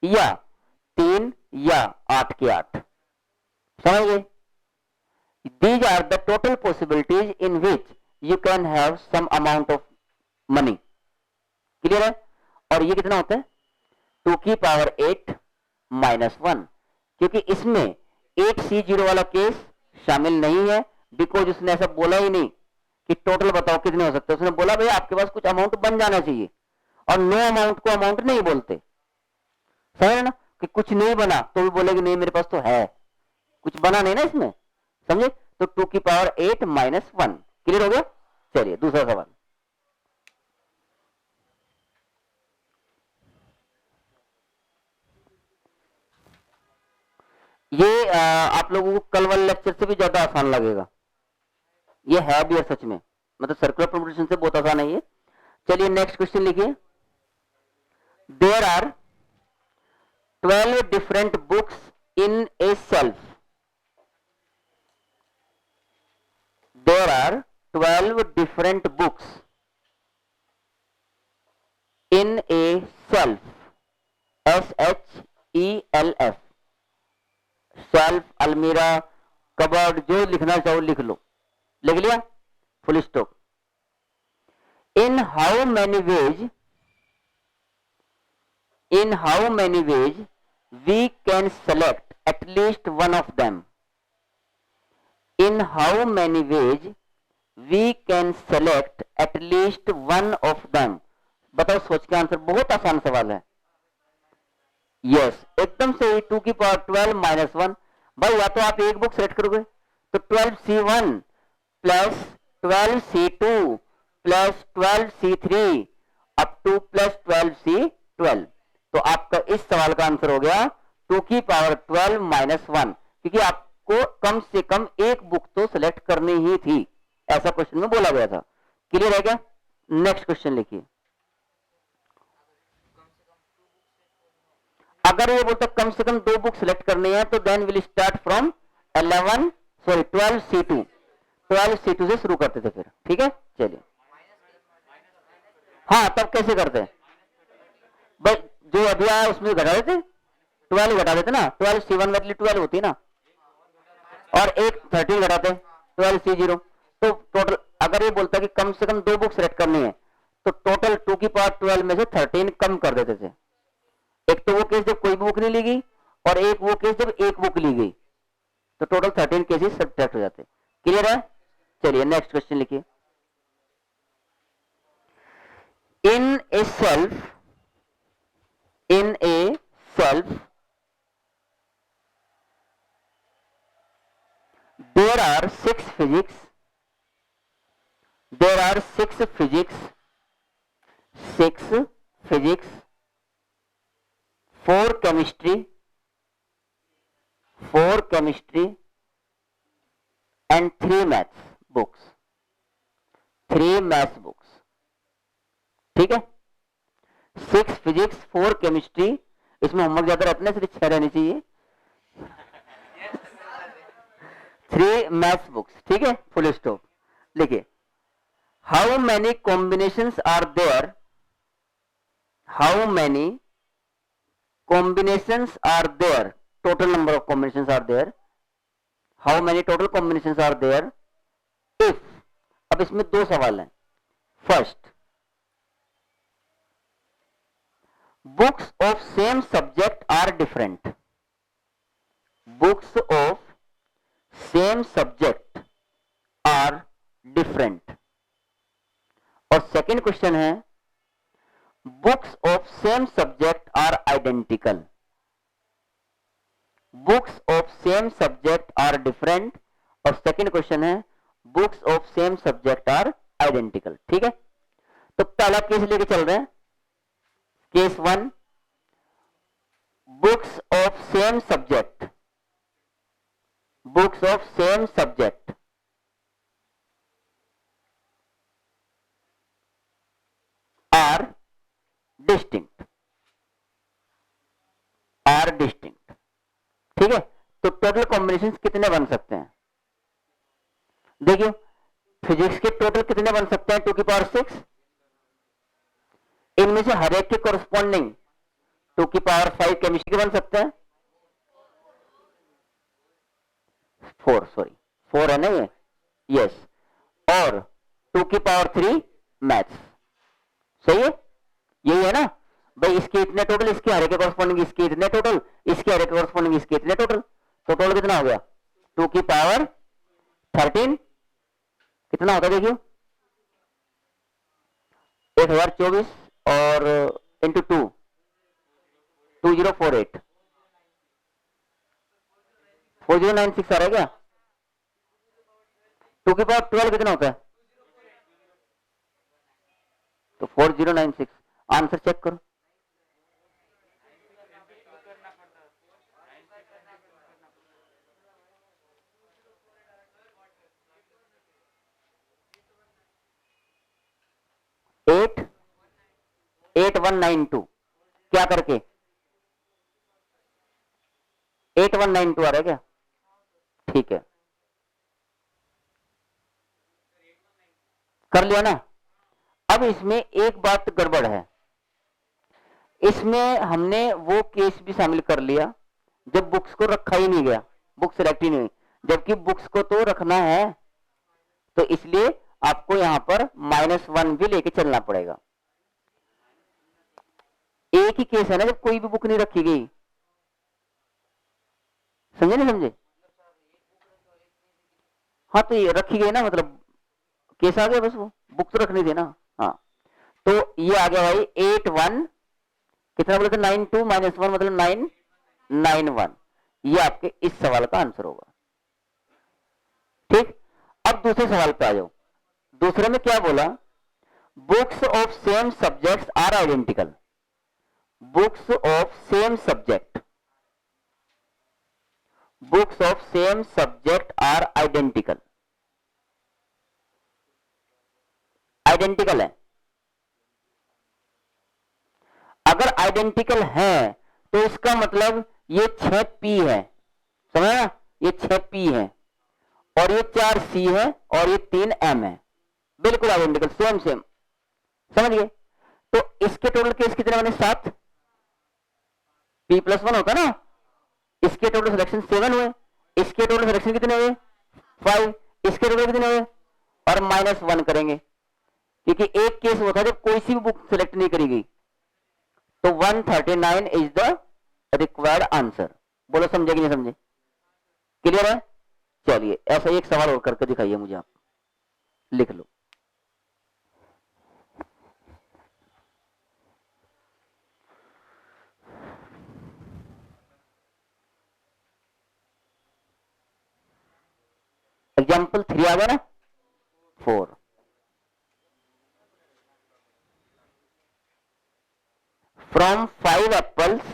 या 3 या 8 के 8, समझ गए। These are the total possibilities in which you can have some amount of money, clear है। और ये कितना होता है 2 की पावर 8 माइनस 1, क्योंकि इसमें 8C0 वाला केस शामिल नहीं है, बिकॉज उसने ऐसा बोला ही नहीं कि टोटल बताओ कितने हो सकते हैं। उसने बोला भाई आपके पास कुछ अमाउंट बन जाना चाहिए, और नो अमाउंट को अमाउंट नहीं बोलते, समझे ना, कि कुछ नहीं बना तो भी बोलेगी नहीं मेरे पास तो है, कुछ बना नहीं ना इसमें, समझे। तो 2 की पावर 8 माइनस 1, क्लियर हो गया। चलिए दूसरा सवाल, ये आप लोगों को कल वाले लेक्चर से भी ज्यादा आसान लगेगा, ये है भी है सच में, मतलब सर्कुलर परम्यूटेशन से बहुत आसान है ये। चलिए नेक्स्ट क्वेश्चन लिखिए, there are 12 different books in a self, there are 12 different books in a shelf, SHELF, shelf, अलमीरा, कबर्ड, जो लिखना चाहो लिख लो। लिख लिया, full stop. In how many ways we can select at least one of them. In how many ways we can select at least one of them. बताओ, सोच के आंसर, बहुत आसान सवाल है। यस, एकदम सही, 2 की पावर 12 माइनस 1। भाई या तो आप एक बुक सेलेक्ट करोगे तो 12C1 plus 12C2 plus 12C3 up two plus 12C12। तो आपका इस सवाल का आंसर हो गया 2 की पावर 12 माइनस 1, क्योंकि आपको कम से कम एक बुक तो सिलेक्ट करनी ही थी, ऐसा क्वेश्चन में बोला गया था। क्लियर है क्या? नेक्स्ट क्वेश्चन लिखिए। अगर ये बोलता कम से कम 2 बुक सिलेक्ट करनी है तो then will start from 12C2 से शुरू करते थे फिर। ठीक है, चलिए। हाँ, तब कैसे करते हैं भाई? जो अभी आया उसमें घटा देते, 12 घटा देते ना, 12C1 में 12 होती ना, और एक 13 घटाते 12C0। तो टोटल अगर ये बोलता कि कम से कम 2 बुक सेलेक्ट करनी है तो टोटल 2 की पावर 12 में से 13 कम कर देते थे। एक तो वो केस जब कोई बुक नहीं ली गई, और एक वो केस जब एक बुक ली गई, तो टोटल 13 केसेस सब्ट्रैक्ट हो जाते। क्लियर है? चलिए नेक्स्ट क्वेश्चन लिखिए। इन a self there are 6 physics, 4 chemistry, and 3 maths books, 3 maths books। ठीक है, 6 फिजिक्स, 4 केमिस्ट्री, इसमें होमवर्क ज्यादा रहते हैं, सिर्फ 6 रहनी चाहिए, 3 मैथ्स बुक्स। ठीक है, फुल स्टॉप। लिखिए, how many combinations are there, total number of combinations are there, how many total combinations are there if. अब इसमें 2 सवाल हैं। First, books of same subject are different, books of same subject are different। और second question है, books of same subject are identical, books of same subject are different। और second question है, books of same subject are identical। ठीक है, तो पहला case लेके चल रहे हैं। Case 1, books of same subject are distinct. ठीक है, तो टोटल कॉम्बिनेशन कितने बन सकते हैं? देखिए, फिजिक्स के टोटल कितने बन सकते हैं? 2 की पावर 6। इनमें से हर एक के कोरस्पॉन्डिंग 2 की पावर 5 केमिस्ट्री के बन सकते हैं। 4 है ना ये? यस। और 2 की पावर 3 मैथ्स। सही है, यही है ना भाई? इसके इतने टोटल, इसके हर एक के कोरस्पॉन्डिंग इसके इतने टोटल, इसके हर एक के कोरस्पॉन्डिंग इसके इतने टोटल। तो टोटल कितना हो गया? 2 की पावर 13 कितना होता है? देखिए, 1024 और इंटू 2, 2048, 4096 आ रहा है क्या? 2 की पावर 12 कितना होता है? तो 4096। आंसर चेक करो। एट 8192 क्या करके 8192 आ रहा है क्या? ठीक है, कर लिया ना? अब इसमें एक बात गड़बड़ है। इसमें हमने वो केस भी शामिल कर लिया जब बुक्स को रखा ही नहीं गया, बुक सेलेक्ट ही नहीं हुई, जबकि बुक्स को तो रखना है, तो इसलिए आपको यहां पर -1 भी लेके चलना पड़ेगा। एक ही केस है ना जब कोई भी बुक नहीं रखी गई, समझे नहीं समझे? हाँ तो ये रखी गई ना, मतलब केस आ गया, बस वो बुक तो रखनी थी ना। हाँ तो ये आ गया भाई 8-1, कितना बोले थे 9-2 -1 मतलब 9-1। ये आपके इस सवाल का आंसर होगा। ठीक, अब दूसरे सवाल पे आ जाओ। दूसरे में क्या बोला, books of same subjects are identical. Books of same subject, books of same subject are identical. Identical है, अगर आइडेंटिकल है तो इसका मतलब ये 6P है, समझ ना, ये 6P है और ये 4C है और ये 3M है, बिल्कुल आइडेंटिकल, सेम सेम, समझ गए? तो इसके टोटल केस कितने बने? 7, P+1 होता ना, इसके टोटल सिलेक्शन 7 हुए, इसके टोटल सिलेक्शन कितने हुए? 5, इसके टोटल कितने हुए? और -1 करेंगे, क्योंकि एक केस वो था जब कोई सी भी बुक सिलेक्ट नहीं करी गई। तो 139 इज द रिक्वायर्ड आंसर। बोलो समझे कि नहीं समझे? क्लियर है? चलिए ऐसा एक सवाल और करके दिखाइए मुझे, आप लिख लो। एग्जाम्पल 3 आ गया ना, 4। From 5 apples,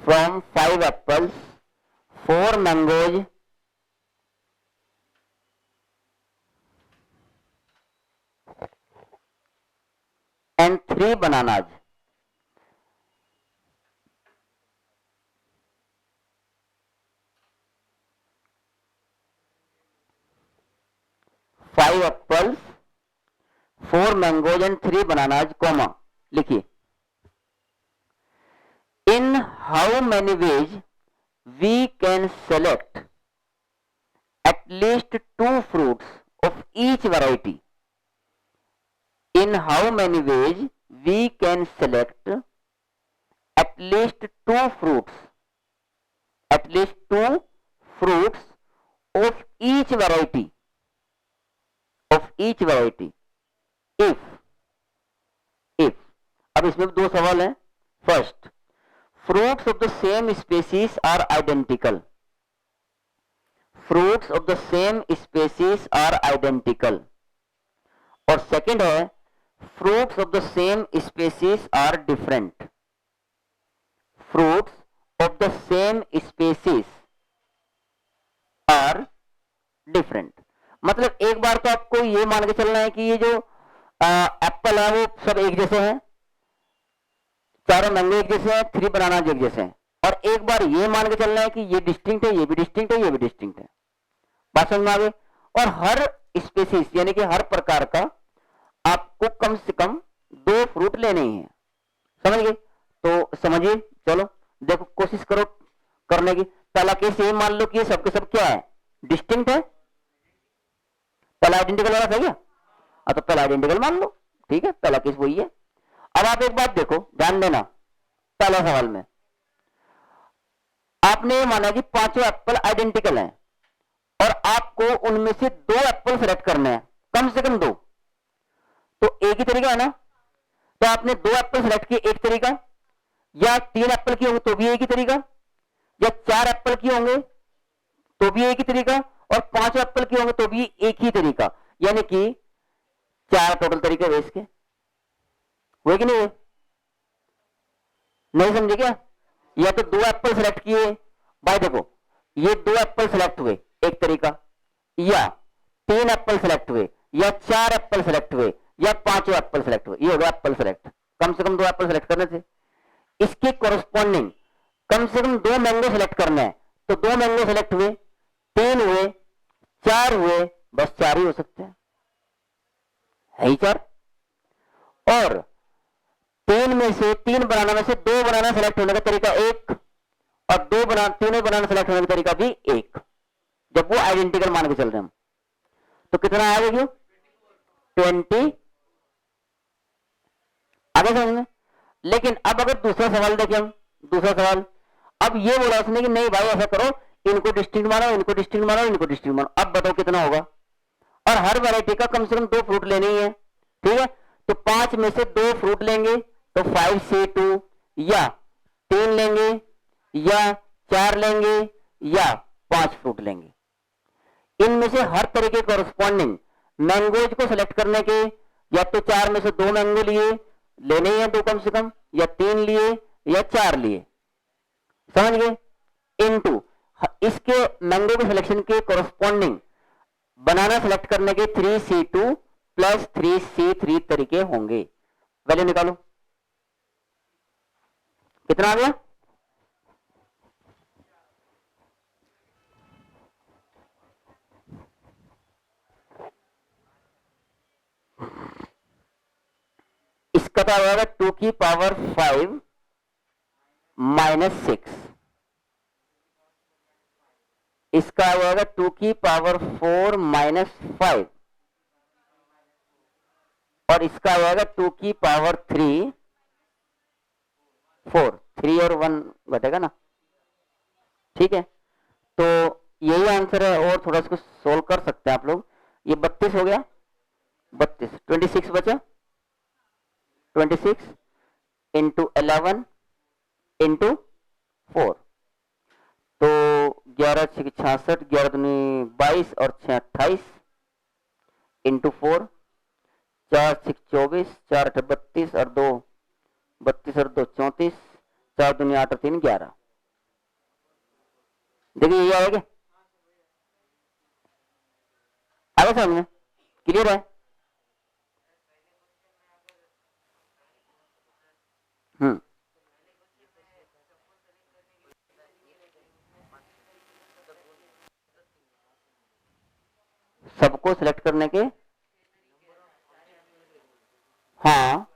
from 5 apples, 4 mangoes and 3 bananas. Five apples, 4 mangoes and 3 bananas, comma, लिखिए। In how many ways we can select at least 2 fruits of each variety? In how many ways we can select at least 2 fruits, at least 2 fruits of each variety, of each variety, if अब इसमें 2 सवाल हैं। First, fruits of the same species are identical, fruits of the same species are identical, और second है fruits of the same species are different, fruits of the same species are different। मतलब एक बार तो आपको ये मान के चलना है कि ये जो एप्पल है वो सब एक जैसे हैं, चारों मैंगो एक जैसे हैं, 3 बनाना एक जैसे हैं, और एक बार ये मान के चलना है कि ये डिस्टिंक्ट है, ये भी डिस्टिंक्ट है, ये भी डिस्टिंक्ट है। बात समझ में आ गई? और हर स्पीसीज यानी कि हर प्रकार का आपको कम से कम 2 फ्रूट लेने ही हैं, समझ गए? तो समझिए, चलो देखो कोशिश करो करने की। पहला केस ये मान लो कि ये सबके सब क्या है? डिस्टिंक्ट है। पहला आइडेंटिकल वाला सही है, तो पहला आइडेंटिकल मान लो, ठीक है, पहला केस वही है। अब आप एक बात देखो, ध्यान देना, पहला सवाल में आपने ये माना कि 5 एप्पल आइडेंटिकल हैं और आपको उनमें से 2 एप्पल सेलेक्ट करने हैं, कम से कम 2, तो एक ही तरीका है ना। तो आपने 2 एप्पल सेलेक्ट किए, एक तरीका, या 3 एप्पल किए होंगे तो भी एक ही तरीका, या 4 एप्पल किए होंगे तो भी एक ही तरीका, और 5 एप्पल किए होंगे तो भी एक ही तरीका, यानी कि 4 टोटल तरीके हुए इसके, हुए कि नहीं हुए? नहीं समझे क्या? या तो 2 एप्पल सेलेक्ट किए, भाई देखो ये 2 एप्पल सेलेक्ट हुए एक तरीका, या 3 एप्पल सेलेक्ट हुए, या 4 एप्पल सेलेक्ट हुए, या 5 एप्पल सेलेक्ट हुए, ये हो गया एप्पल सेलेक्ट। कम से कम 2 एप्पल सेलेक्ट करने थे। इसके कोरस्पॉन्डिंग कम से कम 2 मैंगो सेलेक्ट करना है, तो 2 मैंगो सेलेक्ट हुए, 3 हुए, 4 हुए, बस 4 ही हो सकते हैं, है ही 4, और तीन बनाना में से दो बनाना सेलेक्ट होने का तरीका एक, और तीनों बनाना सेलेक्ट होने का तरीका भी एक, जब वो आइडेंटिकल मान के चल रहे हैं हम। तो कितना आया देखिए 20 आगे समझ में। लेकिन अब अगर दूसरा सवाल देखें हम, दूसरा सवाल अब ये बोला उसने कि नहीं भाई ऐसा करो, इनको डिस्टिंक्ट मानो, इनको डिस्टिंक्ट मानो, इनको डिस्टिंक्ट मानो। अब बताओ कितना होगा, और हर वैरायटी का कम से कम 2 फ्रूट लेने ही है, ठीक है। तो 5 में से 2 फ्रूट लेंगे तो 5C2, या 3 लेंगे, या 4 लेंगे, या 5 फ्रूट लेंगे। इनमें से हर तरह के कॉरस्पॉन्डिंग मैंगोज को सिलेक्ट करने के, या तो 4 में से 2 मैंगो लिए लेने ही है 2 कम से कम, या 3 लिए, या 4 लिए, समझ गए। इनटू इसके मैंगो के सिलेक्शन के कॉरस्पॉन्डिंग बनाना सिलेक्ट करने के 3C2 प्लस 3C3 तरीके होंगे। वैल्यू निकालो, कितना आ गया, इसका तो आएगा 2 की पावर 5 माइनस 6, इसका आ जाएगा 2 की पावर 4 माइनस 5, और इसका आ जाएगा 2 की पावर 3 4, 3 और 1 घटेगा ना, ठीक है। तो यही आंसर है, और थोड़ा इसको सोल्व कर सकते हैं आप लोग। ये 32 हो गया, 32 26 बचा, 26 इंटू 11 इंटू 4, तो 11 6 66, 11 दूनी 22 और 6 28 इंटू 4, 4 6 24, 4 8 32 और 2 32 और 2 34, 4 दूनी 8 और 3 11। देखिए ये आएगा, आगे समझ में क्लियर है। सबको सिलेक्ट करने के, हाँ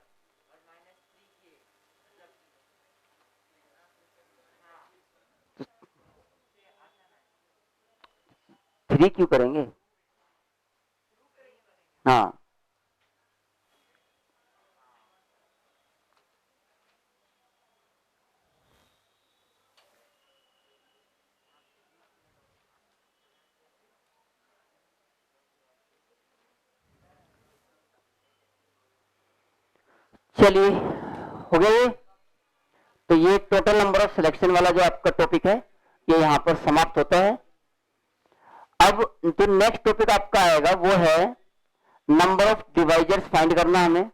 3 क्यों करेंगे, हाँ चलिए हो गया ये। तो ये टोटल नंबर ऑफ सिलेक्शन वाला जो आपका टॉपिक है ये यहां पर समाप्त होता है। अब जो नेक्स्ट टॉपिक आपका आएगा वो है नंबर ऑफ डिवाइजर्स फाइंड करना हमें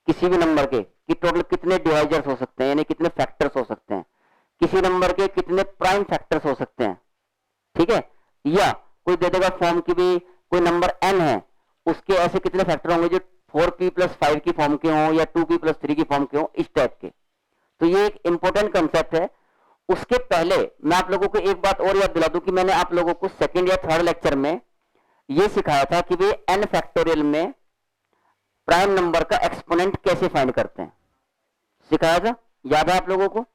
किसी भी नंबर के, कि टोटल कितने डिवाइजर्स हो सकते हैं, यानी कितने फैक्टर्स हो सकते हैं, किसी नंबर के कितने प्राइम फैक्टर्स हो सकते हैं, ठीक है। या कोई दे देगा फॉर्म की भी, कोई नंबर n है उसके ऐसे कितने फैक्टर होंगे जो 4p + 5 की फॉर्म के हों या 2p + 3 की फॉर्म के हों, इस टाइप के। तो ये एक इंपॉर्टेंट कंसेप्ट है। उसके पहले मैं आप लोगों को एक बात और याद दिला दूं कि मैंने आप लोगों को सेकंड या थर्ड लेक्चर में ये सिखाया था कि वे n फैक्टोरियल में प्राइम नंबर का एक्सपोनेंट कैसे फाइंड करते हैं, सिखाया था, याद है आप लोगों को।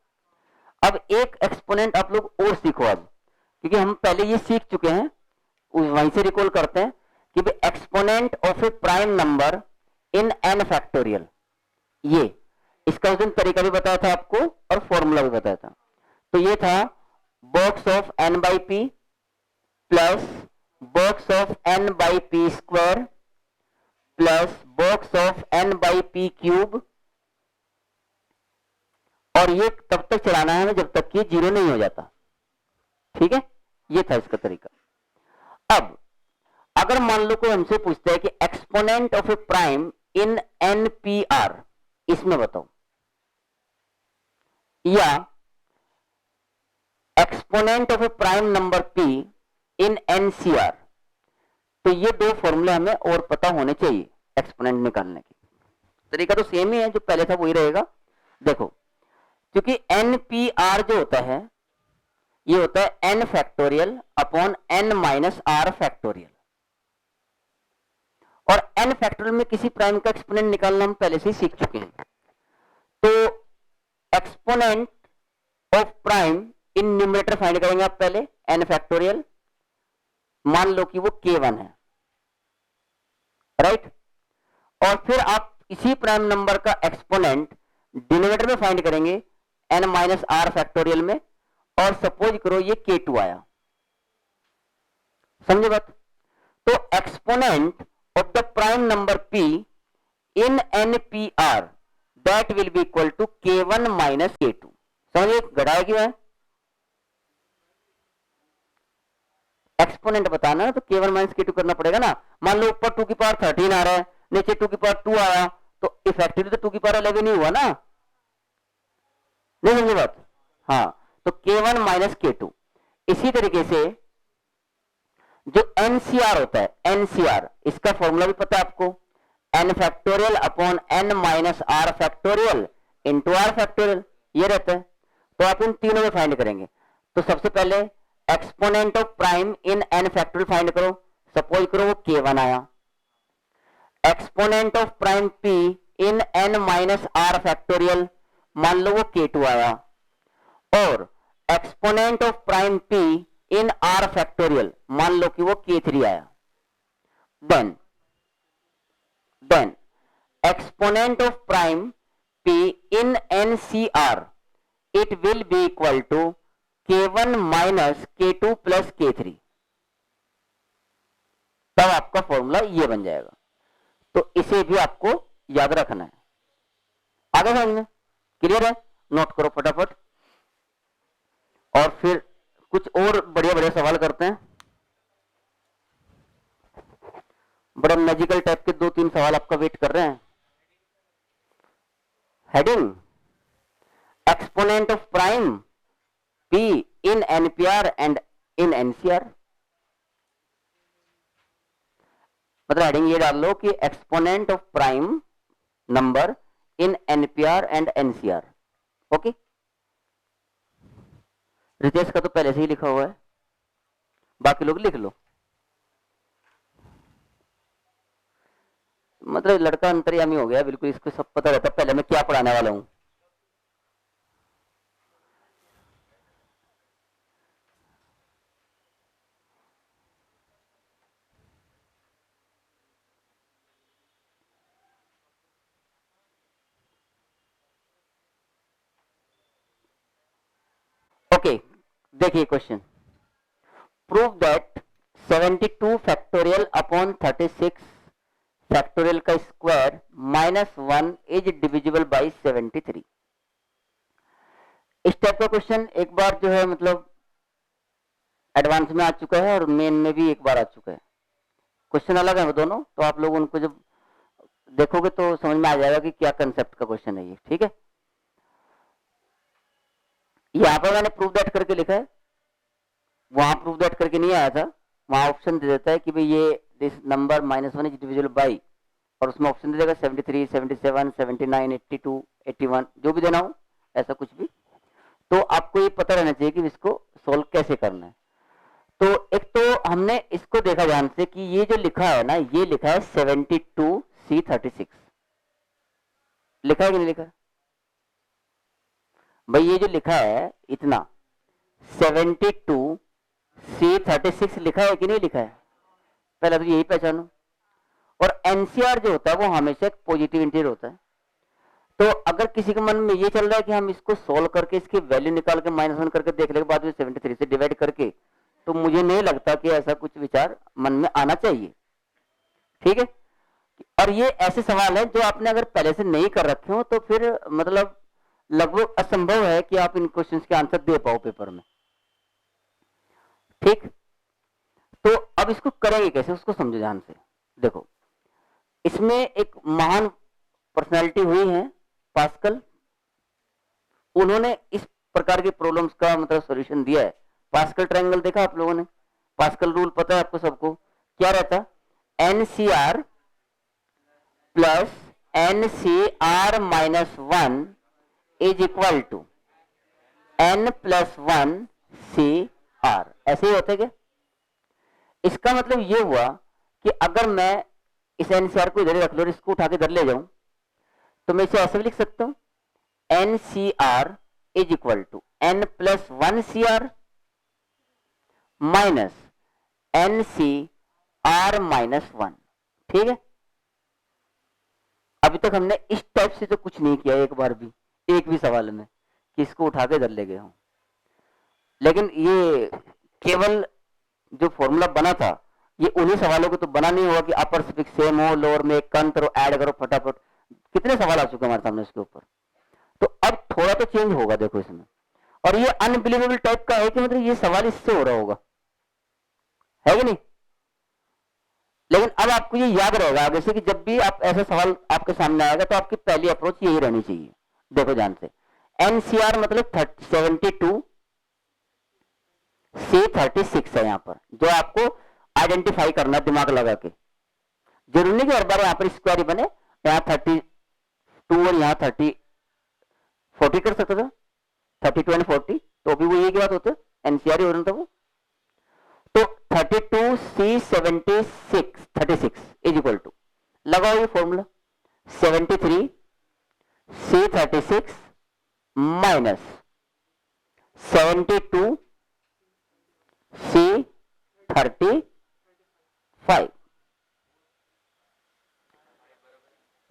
अब एक एक्सपोनेंट आप लोग और सीखो अब, क्योंकि हम पहले ये सीख चुके हैं, वहीं से रिकॉल करते हैं कि exponent of A prime number in n factorial, ये इसका उस दिन तरीका भी बताया था आपको और फॉर्मूला भी बताया था। तो ये था box of n by P plus box of n by P square plus box of n by P cube, और ये तब तक चलाना है जब तक कि 0 नहीं हो जाता, ठीक है। ये था इसका तरीका। अब अगर मान लो कोई हमसे पूछता है कि exponent of A prime in NPR, इसमें बताओ, या exponent of A prime number P in NCR, तो ये दो फॉर्मूले हमें और पता होने चाहिए एक्सपोनेंट निकालने की। तरीका तो सेम ही है, जो पहले था वही रहेगा। देखो, क्योंकि NPR जो होता है ये होता है n factorial upon n minus r factorial, और n फैक्टोरियल में किसी प्राइम का एक्सपोनेंट निकालना हम पहले से ही सीख चुके हैं। तो exponent of prime in numerator find करेंगे आप पहले, n फैक्टोरियल, मान लो कि वो k1 है, राइट। और फिर आप इसी प्राइम नंबर का एक्सपोनेंट डिनोमिनेटर में फाइंड करेंगे n माइनस आर फैक्टोरियल में, और सपोज करो ये k2 आया, समझे बात। तो exponent of the prime number p in npr that will be equal to k1 minus k2। समझिए घटाया क्यों है, एक्सपोनेंट बताना है तो k1 माइनस k2 करना पड़ेगा ना। मान लो ऊपर 2 की पावर 13 आ रहा है, नीचे 2 की पावर 2 आया, तो इफेक्टिवली तो 2 की पावर 11 ही हुआ ना, नहीं समझे बात। हाँ, तो k1 माइनस k2। इसी तरीके से जो NCR होता है, NCR, इसका फॉर्मूला भी पता है आपको, n factorial upon n minus r factorial into r factorial, ये रहता है। तो आप इन तीनों में फाइंड करेंगे। तो सबसे पहले exponent of prime in n factorial find करो, सपोज करो वो k1 आया। Exponent of prime p in n minus r factorial, मान लो वो k2 आया। और exponent of prime p in r factorial, मान लो कि वो k3 आया। Then exponent of prime p in NCR, it will be equal to k1 minus k2 plus k3। तब आपका फॉर्मूला ये बन जाएगा। तो इसे भी आपको याद रखना है। आगे समझ में क्लियर है, नोट करो फटाफट, और फिर कुछ और बढ़िया बढ़िया सवाल करते हैं। बड़ा मैजिकल टाइप के 2-3 सवाल आपका वेट कर रहे हैं। Heading exponent of prime p in NPR and in NCR, मतलब हेडिंग ये डाल लो कि exponent of prime number in NPR and NCR। Okay, Ritesh का तो पहले से ही लिखा हुआ है, बाकी लोग लिख लो। मतलब लड़का अंतर्यामी हो गया बिल्कुल, इसको सब पता रहता पहले मैं क्या पढ़ाने वाला हूं। ओके, देखिए question, prove that 72 factorial upon 36 factorial का square minus 1 is divisible by 73। इस टाइप का क्वेश्चन एक बार जो है मतलब एडवांस में आ चुका है और मेन में भी एक बार आ चुका है। क्वेश्चन अलग है वो दोनों, तो आप लोग उनको जब देखोगे तो समझ में आ जाएगा कि क्या कंसेप्ट का क्वेश्चन है ये। ठीक है, यहां पर मैंने प्रूव दैट करके लिखा है, वहां प्रूव दैट करके नहीं आया था। वहां ऑप्शन दे देता है कि भाई ये this number -1 is divisible by, और उसमें ऑप्शन दे देगा 73, 77, 79, 82, 81, जो भी देना हो, ऐसा कुछ भी। तो आपको ये पता रहना चाहिए कि इसको सोल्व कैसे करना है। तो एक तो हमने इसको देखा ध्यान से कि ये जो लिखा है ना, ये लिखा है 72C36, लिखा है कि नहीं लिखा है भाई? ये जो लिखा है इतना 72C36 लिखा है कि नहीं लिखा है, पहले तो यही पहचानो। और NCR जो होता है वो हमेशा एक पॉजिटिव इंटीजर होता है। तो अगर किसी के मन में ये चल रहा है कि हम इसको सोल्व करके इसकी वैल्यू निकाल के -1 करके देखने के बाद में 73 से डिवाइड करके, तो मुझे नहीं लगता कि ऐसा कुछ विचार मन में आना चाहिए। ठीक है, और ये ऐसे सवाल है जो आपने अगर पहले से नहीं कर रखे हो तो फिर मतलब लगभग असंभव है कि आप इन क्वेश्चंस के आंसर दे पाओ पेपर में। ठीक, तो अब इसको करेंगे कैसे, उसको समझो ध्यान से। देखो, इसमें एक महान पर्सनालिटी हुई है पास्कल, उन्होंने इस प्रकार की प्रॉब्लम्स का मतलब सॉल्यूशन दिया है। पास्कल ट्रायंगल देखा आप लोगों ने, पास्कल रूल पता है आपको सबको, क्या रहता? NCR plus NCR minus 1 is equal to N plus 1 CR, ऐसे ही होते क्या? इसका मतलब ये हुआ कि अगर मैं इस एनसीआर को इधर ही रख लो और इसको उठा के इधर ले जाऊं तो मैं इसे ऐसे भी लिख सकता हूं, NCR is equal to n plus 1 CR minus NCR minus 1। ठीक है, अभी तक हमने इस टाइप से तो कुछ नहीं किया एक बार भी, एक भी सवाल में कि इसको उठा के इधर ले गए हूं, लेकिन ये केवल जो फॉर्मूला बना था ये उन्हीं सवालों को तो बना नहीं हुआ कि अपर सफिक्स सेम हो, लोअर में कन करो, ऐड करो फटाफट। कितने सवाल आ चुके हैं हमारे सामने इसके ऊपर, तो अब थोड़ा तो चेंज होगा देखो इसमें। और ये अनबिलीवेबल टाइप का है कि मतलब ये सवाल इससे हो रहा होगा, है कि नहीं, लेकिन अब आपको ये याद रहेगा आगे से कि जब भी आप ऐसा सवाल आपके सामने आएगा तो आपकी पहली अप्रोच यही रहनी चाहिए। देखो ध्यान से, एनसीआर मतलब 72 से 36 है यहाँ पर, जो आपको आइडेंटिफाई करना दिमाग लगा के। जरूरी नहीं कि हर बार यहाँ पर स्क्वायर ही बने, यहाँ 32 और यहाँ 40 कर सकते थे, 32 एंड 40 तो भी वो ये की बात होते, एनसीआर ही हो रहा था वो। तो 32 C 36 इज इक्वल टू, लगाओ ये फॉर्मूला, 73 C 36 माइनस 72 C 35।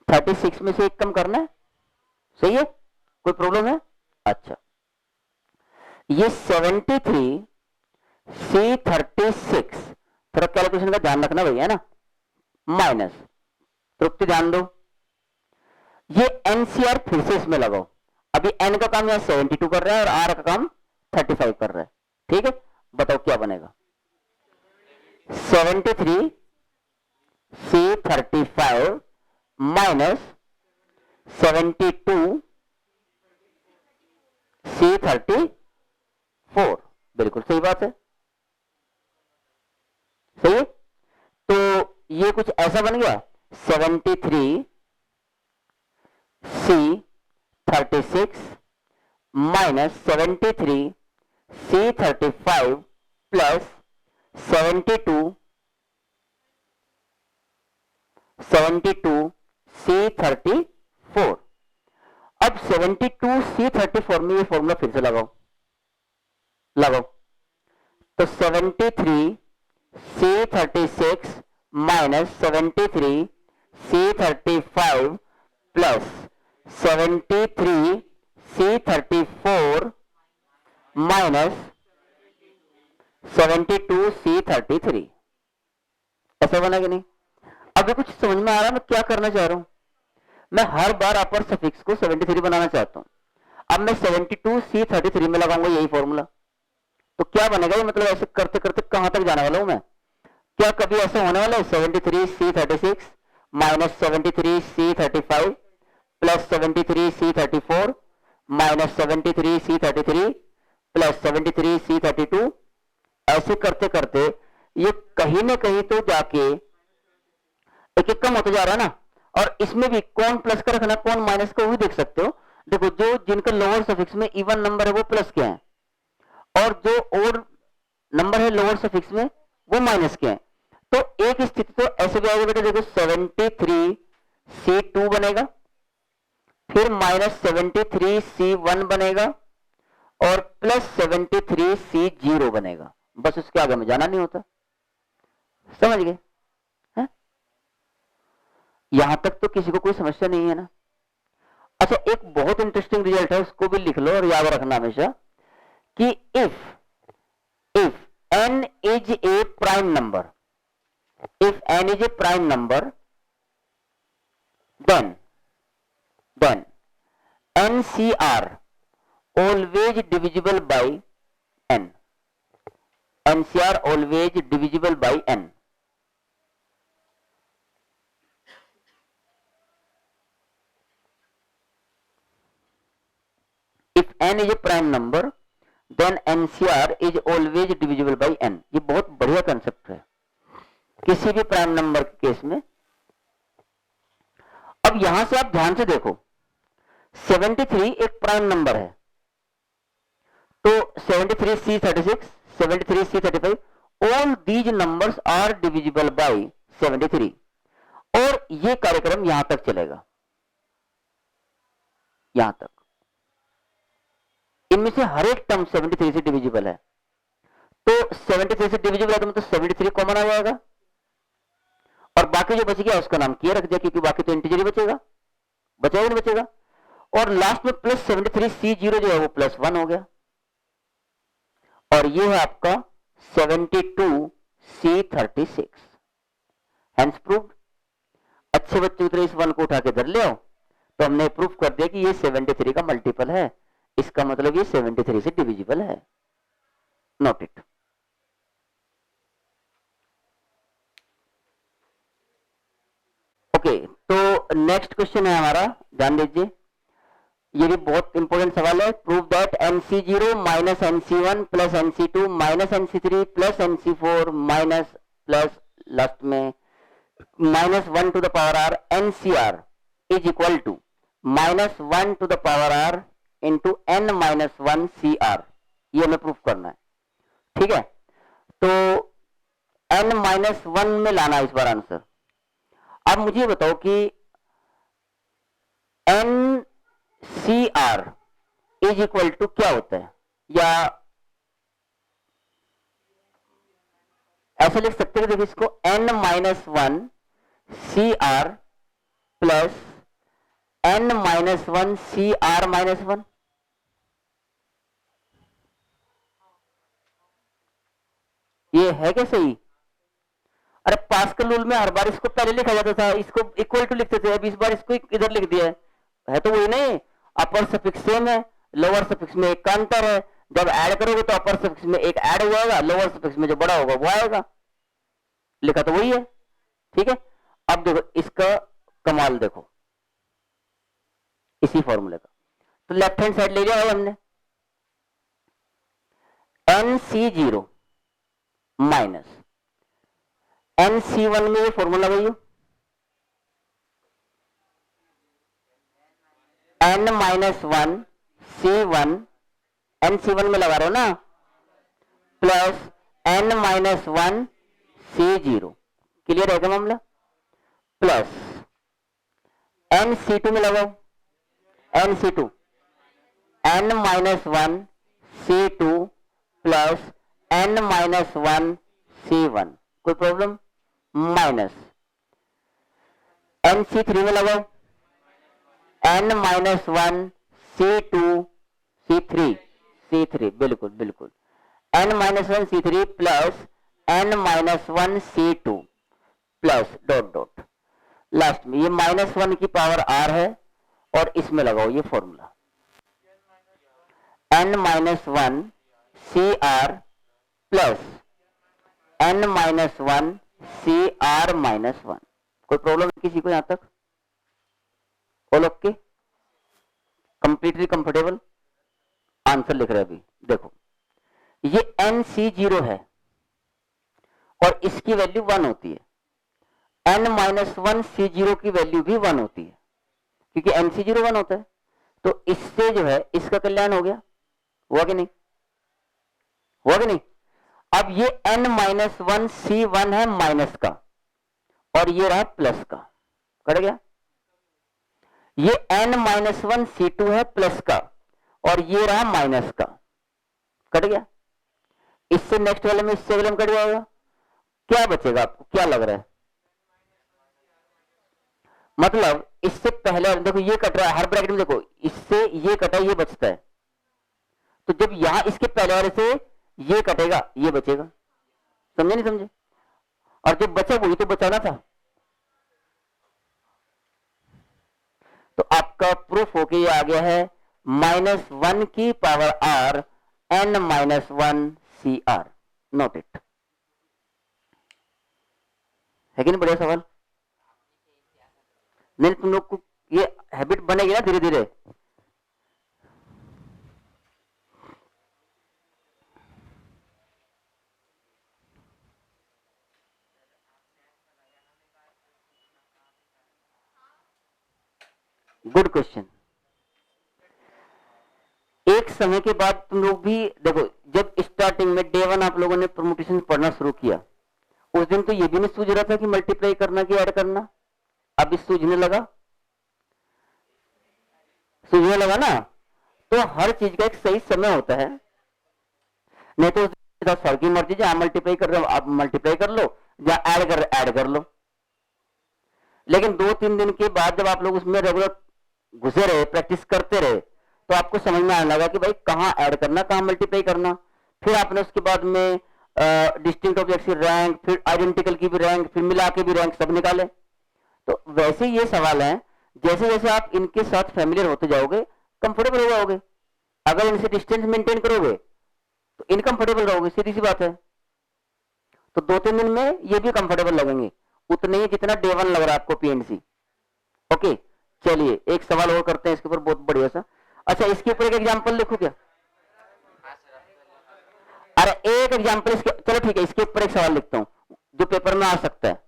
36 में से एक कम करना है, सही है, कोई प्रॉब्लम है? अच्छा, ये 73 C 36, थोड़ा कैलकुलेशन का ध्यान रखना भैया, है ना, माइनस, तृप्ति ध्यान दो, ये एनसीआर फिर से इसमें लगाओ। अभी एन का काम यहां 72 कर रहा है और आर का काम 35 कर रहा है। ठीक है, बताओ क्या बनेगा, 73 C 35 माइनस 72 C 34, बिल्कुल सही बात है, सही है। तो ये कुछ ऐसा बन गया, 73 C 36 minus 73 C 35 plus 72 C 34। अब 72 C 34 में ये फॉर्मूला फिर से लगाओ, तो 73 C 36 minus 73 C 35 plus 73 C 34 minus 72 C 33। ऐसा बना कि नहीं? अभी कुछ समझ में आ रहा है मैं क्या करना चाह रहा हूं? मैं हर बार अपर सफिक्स को 73 बनाना चाहता हूं। अब मैं 72 C 33 में लगाऊंगा यही फॉर्मूला, तो क्या बनेगा ये, मतलब ऐसे करते करते कहां तक जाने वाला हूं मैं? क्या कभी ऐसा होने वाला है 73 C 36 minus 73 C 35 plus 73 C 34 minus 73 C 33 plus 73 C 32, ऐसे करते करते ये कहीं ना कहीं तो जाके एक एक कम होता जा रहा है ना। और इसमें भी कौन प्लस का रखना कौन माइनस का वो भी देख सकते हो। देखो, जो जिनका लोअर सफिक्स में इवन नंबर है वो प्लस के हैं, और जो ओड नंबर है लोअर सफिक्स में वो माइनस के हैं। तो एक स्थिति तो ऐसे भी आएगा बेटा, देखो 73 C2 बनेगा, फिर माइनस 73 C1 बनेगा और प्लस 73 C0 बनेगा। बस उसके आगे में जाना नहीं होता, समझ गए? यहां तक तो किसी को कोई समस्या नहीं है ना? अच्छा, एक बहुत इंटरेस्टिंग रिजल्ट है, उसको भी लिख लो और याद रखना हमेशा कि if n is a prime number, if n is a prime number, then NCR always divisible by n. NCR always divisible by n. If n is a prime number, then NCR is always divisible by n. ये बहुत बढ़िया concept है किसी भी prime number के case में। अब यहां से आप ध्यान से देखो, 73 एक प्राइम नंबर है, तो 73 C 36, 73 C 35, all these numbers are divisible by 73। और ये कार्यक्रम यहां तक चलेगा, यहां तक। इनमें से हर एक टर्म 73 से डिविजिबल है, तो 73 से डिविजिबल है तो मतलब 73 कॉमन आ जाएगा, और बाकी जो बच गया उसका नाम किया रख दिया, क्योंकि बाकी तो इंटीजर ही बचेगा, बचेगा नहीं बचेगा। और लास्ट में प्लस 73 C0 जो है वो +1 हो गया, और ये है आपका 72 C36। Hence proved. अच्छे बच्चे उतरे, इस 1 को उठा के इधर ले आओ, तो हमने प्रूफ कर दिया कि ये 73 का मल्टीपल है, इसका मतलब ये 73 से डिविजिबल है। Note it. ओके, तो नेक्स्ट क्वेश्चन है हमारा, ध्यान दीजिए, ये भी बहुत इंपॉर्टेंट सवाल है। Prove that NC0 minus NC1 plus NC2 minus NC3 plus NC4 minus plus last में -1 to the power r NCR is equal to -1 to the power r into n-1 CR। ये हमें प्रूफ करना है, ठीक है। तो n-1 में लाना इस बार आंसर। अब मुझे बताओ कि NCR इज इक्वल टू क्या होता है, या ऐसा लिख सकते हैं, देखिए इसको n-1 CR plus n-1 CR-1। ये है क्या सही? अरे पास्कल रूल में हर बार इसको पहले लिखा जाता था, इसको इक्वल टू लिखते थे, अब इस बार इसको इधर लिख दिया है तो वही नहीं, अपर सफिक्स सेम है, लोअर सफिक्स में एक का अंतर है, जब ऐड करोगे तो अपर सफिक्स में एक ऐड हो जाएगा, लोअर सफिक्स में जो बड़ा होगा वो आएगा, लिखा तो वही है, ठीक है। अब देखो इसका कमाल देखो, इसी फॉर्मूले का, तो लेफ्ट हैंड साइड ले लिया है हमने, NC0 माइनस NC1 में ये फॉर्मूला वही n-1 C1 NC1 में लगा रहे हो ना, प्लस n-1 C0, क्लियर है क्या मामला, प्लस NC2 में लगाओ, NC2 n-1 C2 plus n-1 C1, कोई प्रॉब्लम, माइनस NC3 में लगाओ, n-1 C2 C3 बिल्कुल बिल्कुल, n-1 C3 plus n-1 C2 plus dot dot, last में ये -1 की पावर r है, और इसमें लगाओ ये formula n-1 CR plus n-1 CR-1। कोई प्रॉब्लम किसी को यहां तक? All okay, completely comfortable? Answer लिख रहे हैं अभी, देखो ये NC0 है और इसकी वैल्यू 1 होती है, n-1 C0 की वैल्यू भी 1 होती है, क्योंकि NC0 1 होता है, तो इससे जो है इसका कल्याण हो गया, हुआ कि नहीं, हुआ कि नहीं। अब ये n-1 C1 है माइनस का, और ये रहा प्लस का, कट गया। ये n-1 C2 है प्लस का, और ये रहा माइनस का, कट गया। इससे नेक्स्ट वाले में इससे अगले में कट जाएगा, क्या बचेगा आपको, क्या लग रहा है? मतलब इससे पहले देखो ये कट रहा है, हर ब्रैकेट में देखो इससे ये कटा, ये बचता है, तो जब यहां इसके पहले वाले से ये कटेगा, ये बचेगा, समझे नहीं समझे? और जब बचा वही तो बचाना था, तो आपका प्रूफ होके ये आ गया है -1 की power r n-1 CR। Note it, है कि नहीं बढ़िया सवाल? नहीं तुम लोग को ये हैबिट बनेगी ना धीरे धीरे। Good question. एक समय के बाद तुम लोग भी देखो, जब स्टार्टिंग में डे 1 आप लोगों ने परमुटेशन पढ़ना शुरू किया, उस दिन तो ये भी नहीं सूझ रहा था कि मल्टीप्लाई करना कि ऐड करना, अब इस सूझने लगा ना। तो हर चीज का एक सही समय होता है, नहीं तो सर की मर्जी, जहां मल्टीप्लाई कर रहे हो आप मल्टीप्लाई कर लो, जहां ऐड कर लो। लेकिन 2-3 दिन के बाद जब आप लोग उसमें रेगुलर घुसे रहे, प्रैक्टिस करते रहे, तो आपको समझ में आने लगा कि भाई कहां ऐड करना, कहां मल्टीप्लाई करना। फिर आपने उसके बाद में डिस्टिंक्ट ऑब्जेक्ट्स की रैंक, फिर आइडेंटिकल की भी रैंक, फिर मिला के भी रैंक सब निकाले। तो वैसे ये सवाल है, जैसे जैसे आप इनके साथ फैमिलियर होते जाओगे कंफर्टेबल हो जाओगे। अगर इनसे डिस्टेंस मेंटेन करोगे तो इनकंफर्टेबल रहोगे, सीधी सी बात है। तो 2-3 दिन में ये भी कंफर्टेबल लगेंगे, उतने ही जितना डे 1 लग रहा है आपको पीएनसी। ओके, चलिए एक सवाल और करते हैं इसके ऊपर, बहुत बढ़िया सा। अच्छा, इसके ऊपर एक एग्जांपल लिखूं क्या? अरे एक एग्जांपल इसके, चलो ठीक है, इसके ऊपर एक सवाल लिखता हूं जो पेपर में आ सकता है।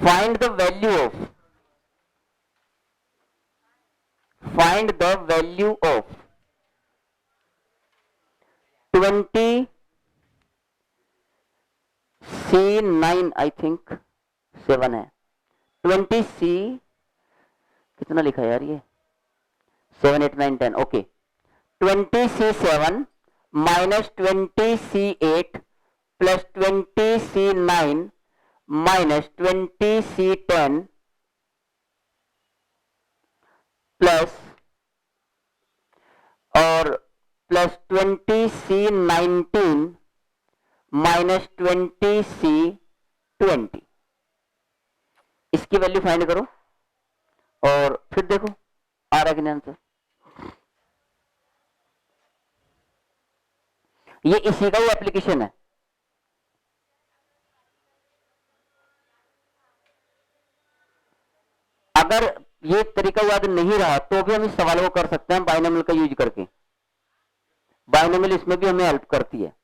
Find the value of 20C9, I think 7 है। 20C कितना लिखा है यार ये, 7, 8, 9, 10, okay. 20C7 minus 20C8 plus 20C9 minus 20C10 plus और प्लस 20C19 माइनस 20C20, इसकी वैल्यू फाइंड करो और फिर देखो आ रहा कि नहीं आंसर। ये इसी का ही एप्लीकेशन है। अगर ये तरीका याद नहीं रहा तो भी हम इस सवाल को कर सकते हैं बाइनोमियल का यूज करके। बाइनोमियल इसमें भी हमें हेल्प करती है,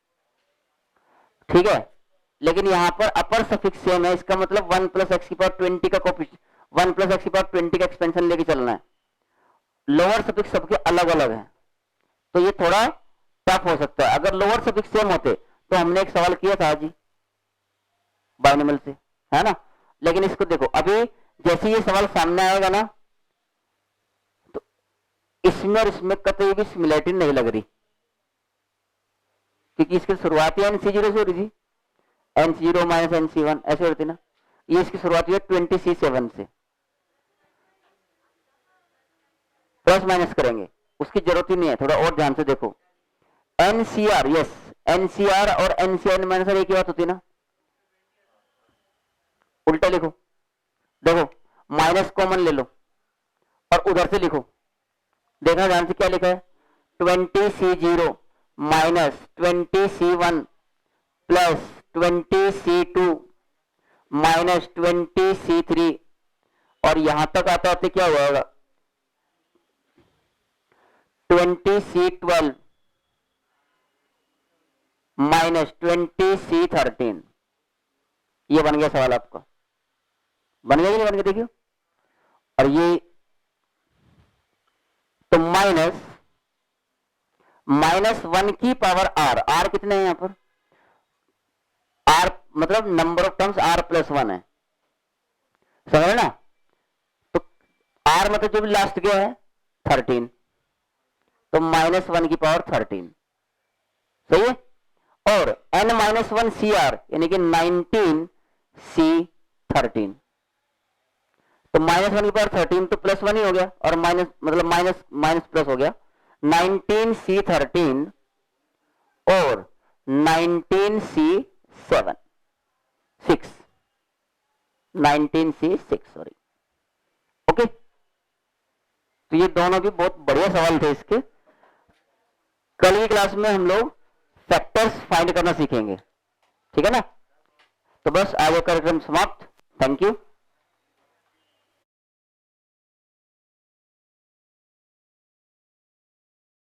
ठीक है। लेकिन यहां पर अपर सफिक्स सेम है, इसका मतलब 1 + x⁻20 का कोफिशिएंट, 1 + x⁻20 का एक्सपेंशन लेके चलना है। लोअर सफिक्स सबके अलग अलग है, तो ये थोड़ा टफ हो सकता है। अगर लोअर सफिक्स सेम होते तो हमने एक सवाल किया था जी बाइनोमियल से, है ना। लेकिन इसको देखो, अभी जैसे ये सवाल सामने आएगा ना, तो इसमें और इसमें कतई भी सिमिलरिटी नहीं लग रही, क्योंकि इसकी शुरुआत ही NC0 से हो रही थी, NC0 माइनस NC1 ऐसे होती ना। ये इसकी शुरुआत हुई है 20C7 से, प्लस माइनस करेंगे, उसकी जरूरत ही नहीं है, थोड़ा और ध्यान से देखो। NCR, यस, NCR और NCR माइनस एक ही बात होती है ना, उल्टा लिखो। देखो माइनस कॉमन ले लो और उधर से लिखो, देखना ध्यान से क्या लिखा है, 20C0 minus 20C1 plus 20C2 minus 20C3, और यहां तक आता होते क्या हुआ, 20C12 माइनस 20C13। ये बन गया सवाल आपका, बन गया कि नहीं बन गया, देखियो। और ये तो -1 की पावर r कितने हैं यहां पर, r मतलब नंबर ऑफ टर्म्स r+1 है, समझ ना। तो r मतलब जो भी लास्ट गया है 13, तो -1 की पावर 13, सही है। और n-1 यानी कि 19C13, तो -1 की पावर 13 तो +1 ही हो गया, और माइनस मतलब माइनस प्लस हो गया, 19C13 और 19C6, 19C6 सॉरी, ओके। तो ये दोनों भी बहुत बढ़िया सवाल थे इसके। कल की क्लास में हम लोग फैक्टर्स फाइंड करना सीखेंगे, ठीक है ना। तो बस आज का कार्यक्रम समाप्त, थैंक यू।